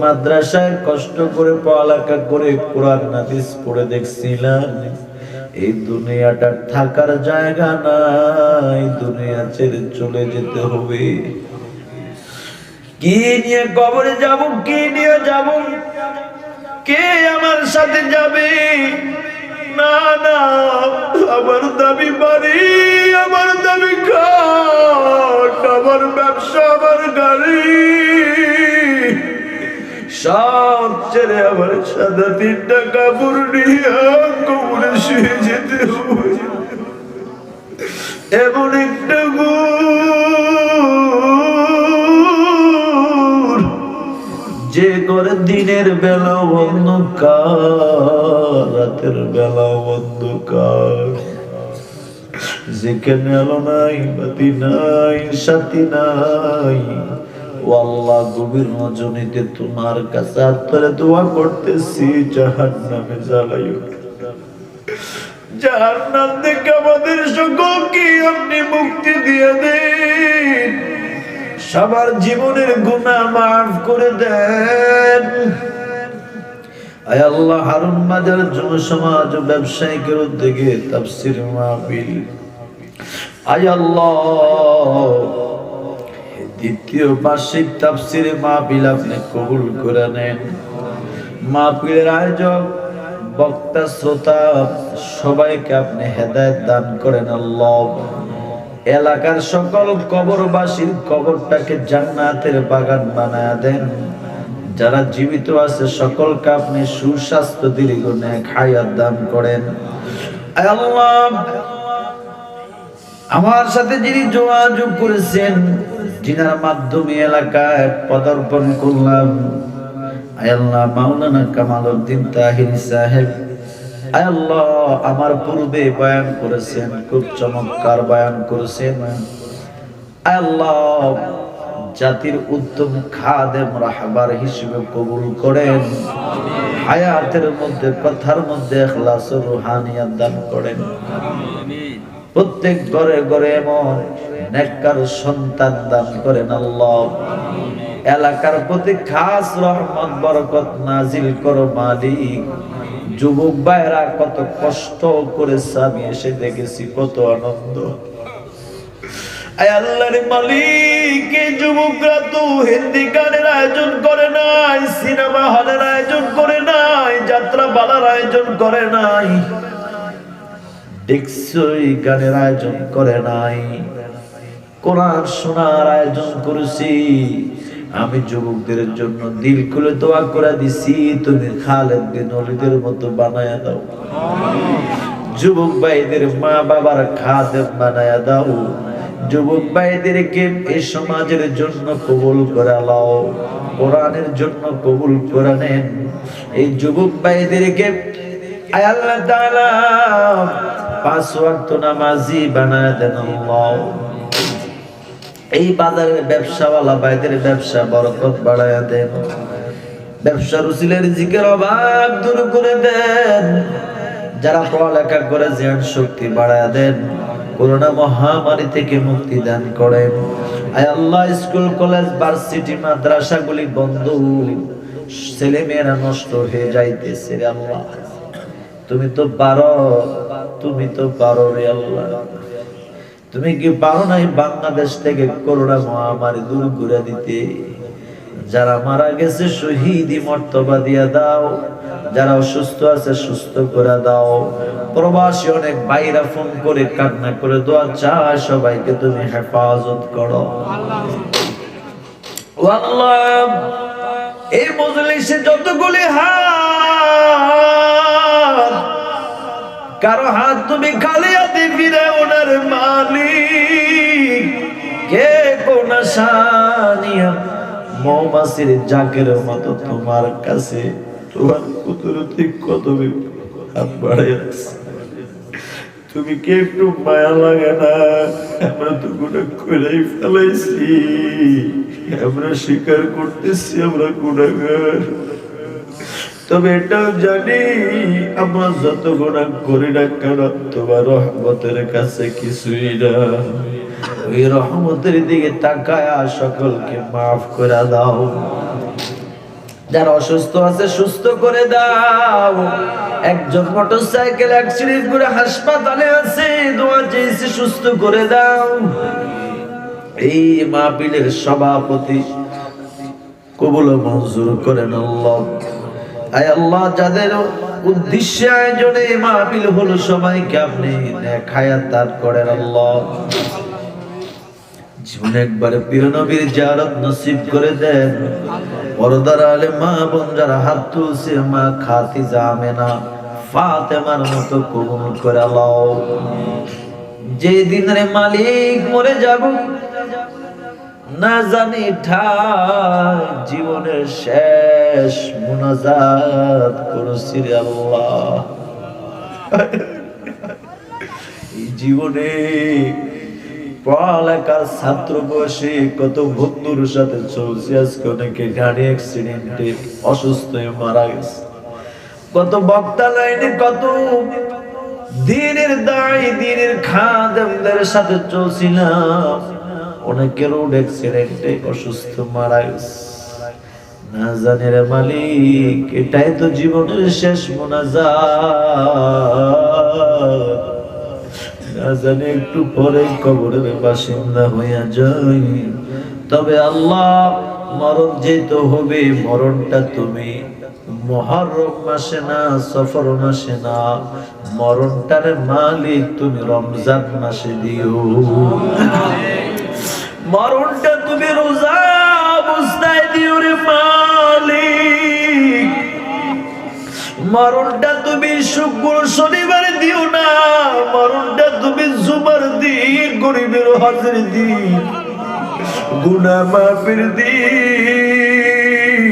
মাদ্রাসায় কষ্ট করে পড়ালেখা করে কোরআন হাদিস পড়ে দেখছিলাম এই দুনিয়াটা থাকার জায়গা নাই দুনিয়া ছেড়ে চলে যেতে হবে কি নিয়ে কবরে যাব কি নিয়ে যাব কে আমার সাথে যাবে না না আমার দাবি বাড়ি আমার দাবি খাট আমার ব্যবসা আমার গাড়ি সব ছেড়ে আমার সাদা 3টা কাপড় নিয়ে কবরে শুয়ে যেতে হবে এমন একটা যে করে দিনের বেলা অন্ধকার রাতের বেলা অন্ধকার যেখানে আলো নাই বাতি নাই সাথী নাই ও আল্লাহ গভীর রজনীতে তোমার কাছে হাত তুলে দোয়া করতেছি জাহান্নামে জ্বালাইও জাহান্নাম থেকে আমাদের সকলকে আপনি মুক্তি দিয়ে দেন সবার জীবনের গুনাহ মাফ করে দেন
আয় আল্লাহ হারুন মাজার যুব সমাজ ও ব্যবসায়িকের উদ্যোগে তাফসীর মাহফিল, আয় আল্লাহ দ্বিতীয় বার্ষিক তাফসীর মাহফিল আপনি কবুল করে নেন। মাহফিলের আয়োজক, বক্তা, শ্রোতা সবাইকে আপনি হেদায়েত দান করেন আল্লাহ। এলাকার সকল কবরবাসীর কবরটাকে জান্নাতের বাগান বানায়া দেন। যারা জীবিত আছে সকলকে আপনি সুস্বাস্থ্য দীর্ঘ নেক হায়াত দান করেন। আয় আল্লাহ আমার সাথে যিনি যোগাযোগ করেছেন, যিনার মাধ্যমে এলাকায় পদার্পণ করলাম, আয় আল্লাহ মাওলানা কামালউদ্দিন তাহিরি সাহেব, আয় আল্লাহ আমার পূর্বে বয়ান করেছেন, খুব চমৎকার বয়ান করেছেন। আয় আল্লাহ জাতির উত্তম খাদেম রাহবার হিসেবে কবুল করেন। হায়াতের মধ্যে, কথার মধ্যে ইখলাস ও রুহানিয়াত দান করেন। প্রত্যেক ঘরে ঘরে এমন নেককার সন্তান দান করেন আল্লাহ। এলাকার প্রতি খাস রহমত বরকত নাজিল করো মালিক। যুবক ভাইরা কত কষ্ট করেছে, আমি এসে দেখেছি কত আনন্দ। আয় আল্লাহর মালিক, এই যুবকরা তো হিন্দি গানের আয়োজন করে নাই, সিনেমা হলের আয়োজন করে নাই, যাত্রা পালার আয়োজন করে নাই, ডেকসই গানের আয়োজন করে নাই, কোরআন শোনার আয়োজন করেছি। আমি যুবকদের জন্য দিল খুলে দোয়া করে দিছি, তুমি খালেদ বিন ওলীদের মতো বানায়া দাও। যুবক ভাইদের মা বাবার খাদেম বানায়া দাও। যুবক ভাইদেরকে এই সমাজের জন্য কবুল করে নাও, কোরআনের জন্য কবুল করে নেন। এই যুবক ভাইদেরকে আয় আল্লাহ তাআলা 5 ওয়াক্ত নামাজি বানায় দেন আল্লাহ। এই বাজারের ব্যবসাওয়ালা ভাইদের ব্যবসা বরকত বাড়ায়া দেন। ব্যবসার উসিলায় রিজিকের অভাব দূর করে দেন। যারা পড়ালেখা করে জ্ঞান শক্তি বাড়ায়া দেন। করোনা মহামারী থেকে মুক্তি দান করেন। আয় আল্লাহ স্কুল কলেজ ভার্সিটি মাদ্রাসাগুলি বন্ধ, ছেলে মেয়েরা নষ্ট হয়ে যাইতেছে রে আল্লাহ। তুমি তো পারো, তুমি তো পারো রে আল্লাহ। তুমি কি পারো নাই বাংলাদেশ থেকে করোনা মহামারী দূর করে দিতে? যারা মারা গেছে শহীদি মর্তবা দিয়া দাও। যারা অসুস্থ আছে সুস্থ করে দাও। প্রবাসী অনেক ভাইরা ফোন করে কান্না করে দোয়া চায়, সবাইকে তুমি হেফাজত করো আল্লাহ। এই মজলিসে যতগুলি হাত, কারো হাত তুমি খালি হাতে ফিরাও না রে মালিক। কে কোন শানিয়া মৌমাছির জাকের মতো তোমার কাছে তোমার কুদরতি কদমে হাত বাড়াইয়াছে। তুমি কি একটু মায়া লাগে না? আমরা তো গুনাহ করেই ফেলাইছি, আমরা স্বীকার করতেছি আমরা গুনাহগার। তবে এটাও জানি আমরা যত গুনাহ করি না কেন তোমার রহমতের কাছে কিছুই না। ওই রহমতের দিকে তাকায়া সকলকে মাফ করে দাও। যারা অসুস্থ আছে সুস্থ করে দাও। একজন মোটরসাইকেল অ্যাক্সিডেন্ট করে হাসপাতালে আছে, দোয়া চেয়েছে সুস্থ করে দাও। এই মাহফিলের সভাপতি কবুল মঞ্জুর করেন আল্লাহ। আয় আল্লাহ যাদের উদ্দেশ্যে আয়োজনে মাহফিল হলো সবাইকে আপনি নেক হায়াত দান করেন আল্লাহ। জীবনে একবারে প্রিয় নবীর জিয়ারত নসিব করে দেন। পর্দার আলে মা বোন যারা হাত তুলছে, মা খাদিজা, আমেনা, ফাতেমার মতো কবুল করে আল্লাহ। যে দিনের মালিক মরে যাব না জানি ঠাই, জীবনের শেষ মুনাজাত করছি রে আল্লাহ। এই জীবনে পড়ালেখার ছাত্র বয়সে কত বন্ধুর সাথে চলছে, আজকে অনেকে গাড়ি অ্যাক্সিডেন্টে অসুস্থ হয়ে মারা গেছে। কত বক্তা লাইনে, কত দিনের দায়ী, দিনের খাদেমদের সাথে চলছিলাম, অনেকে রোড অ্যাক্সিডেন্টে অসুস্থ মারা গেছে। না জানি রে মালিক, এটাই তো জীবনের শেষ মোনাজাত। না জানি একটু পরে কবরের বাসিন্দা হইয়া যাই। তবে আল্লাহ, মরণ যেহেতু হবে, মরণটা তুমি মুহররম মাসে না, সফর মাসে না, মরণটার মালিক তুমি রমজান মাসে দিও। মরণটা তুমি রোজা অবস্থায় দিও রে মালিক। মরণটা তুমি শুক্র শনিবারে দিও না, মরণটা তুমি জুমার দিন, গরিবের হজের দিন, গুনাহ মাফের দিন,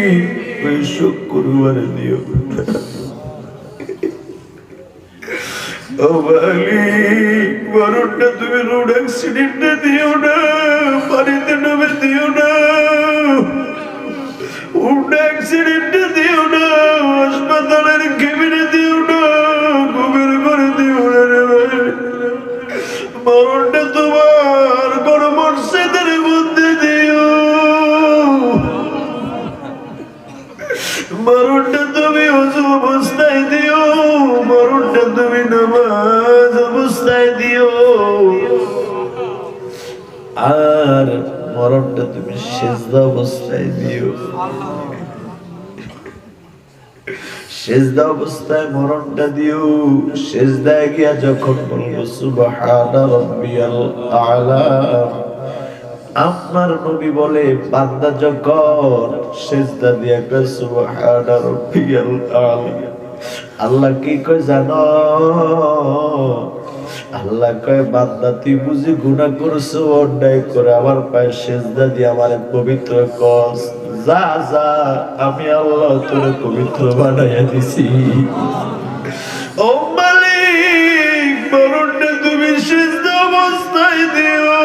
ওই শুক্রবারে দিও। ও মালিক, মরণটা তুমি রোড অ্যাক্সিডেন্টে দিও না, পানিতে ডুবে দিও না, রোড অ্যাক্সিডেন্টে দিও না, হাসপাতালের কেবিনে দিও না, ঘুমের ঘরে দিও না রে ভাই। মরণটা তোমার কোন মসজিদের মধ্যে দিও। মরণটা তুমি ওযু অবস্থায় দিও, মরণটা তুমি নামাজ অবস্থায় দিও, আর মরণটা তুমি সিজদা অবস্থায় দিও। সিজদা অবস্থায় মরণটা দিও। সিজদায় গিয়া যখন বলবো সুবহানা রাব্বিয়াল আ'লা, আমার নবী বলে বান্দা যখন সিজদা দিয়া কয় সুবহানা রাব্বিয়াল আ'লা, আল্লাহ কি কয় জানো? আল্লাহ কয় বান্দা তুই বুঝি গুনাহ করছো, অন্যায় করে আমার পায়ে সিজদা দিয়ে আমারে পবিত্র কর, যা যা, আমি আল্লাহ তোরে পবিত্র বানাইয়া দিছি। ও মালিক, মরণটা তুমি সিজদা অবস্থায় দিও।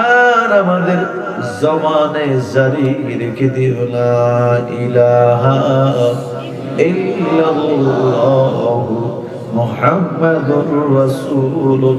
আর আমাদের জমানে জারি রেখে দিও লা ইলাহা ইল্লাল্লাহু মুহাম্মাদুর রাসূলুল্লাহ।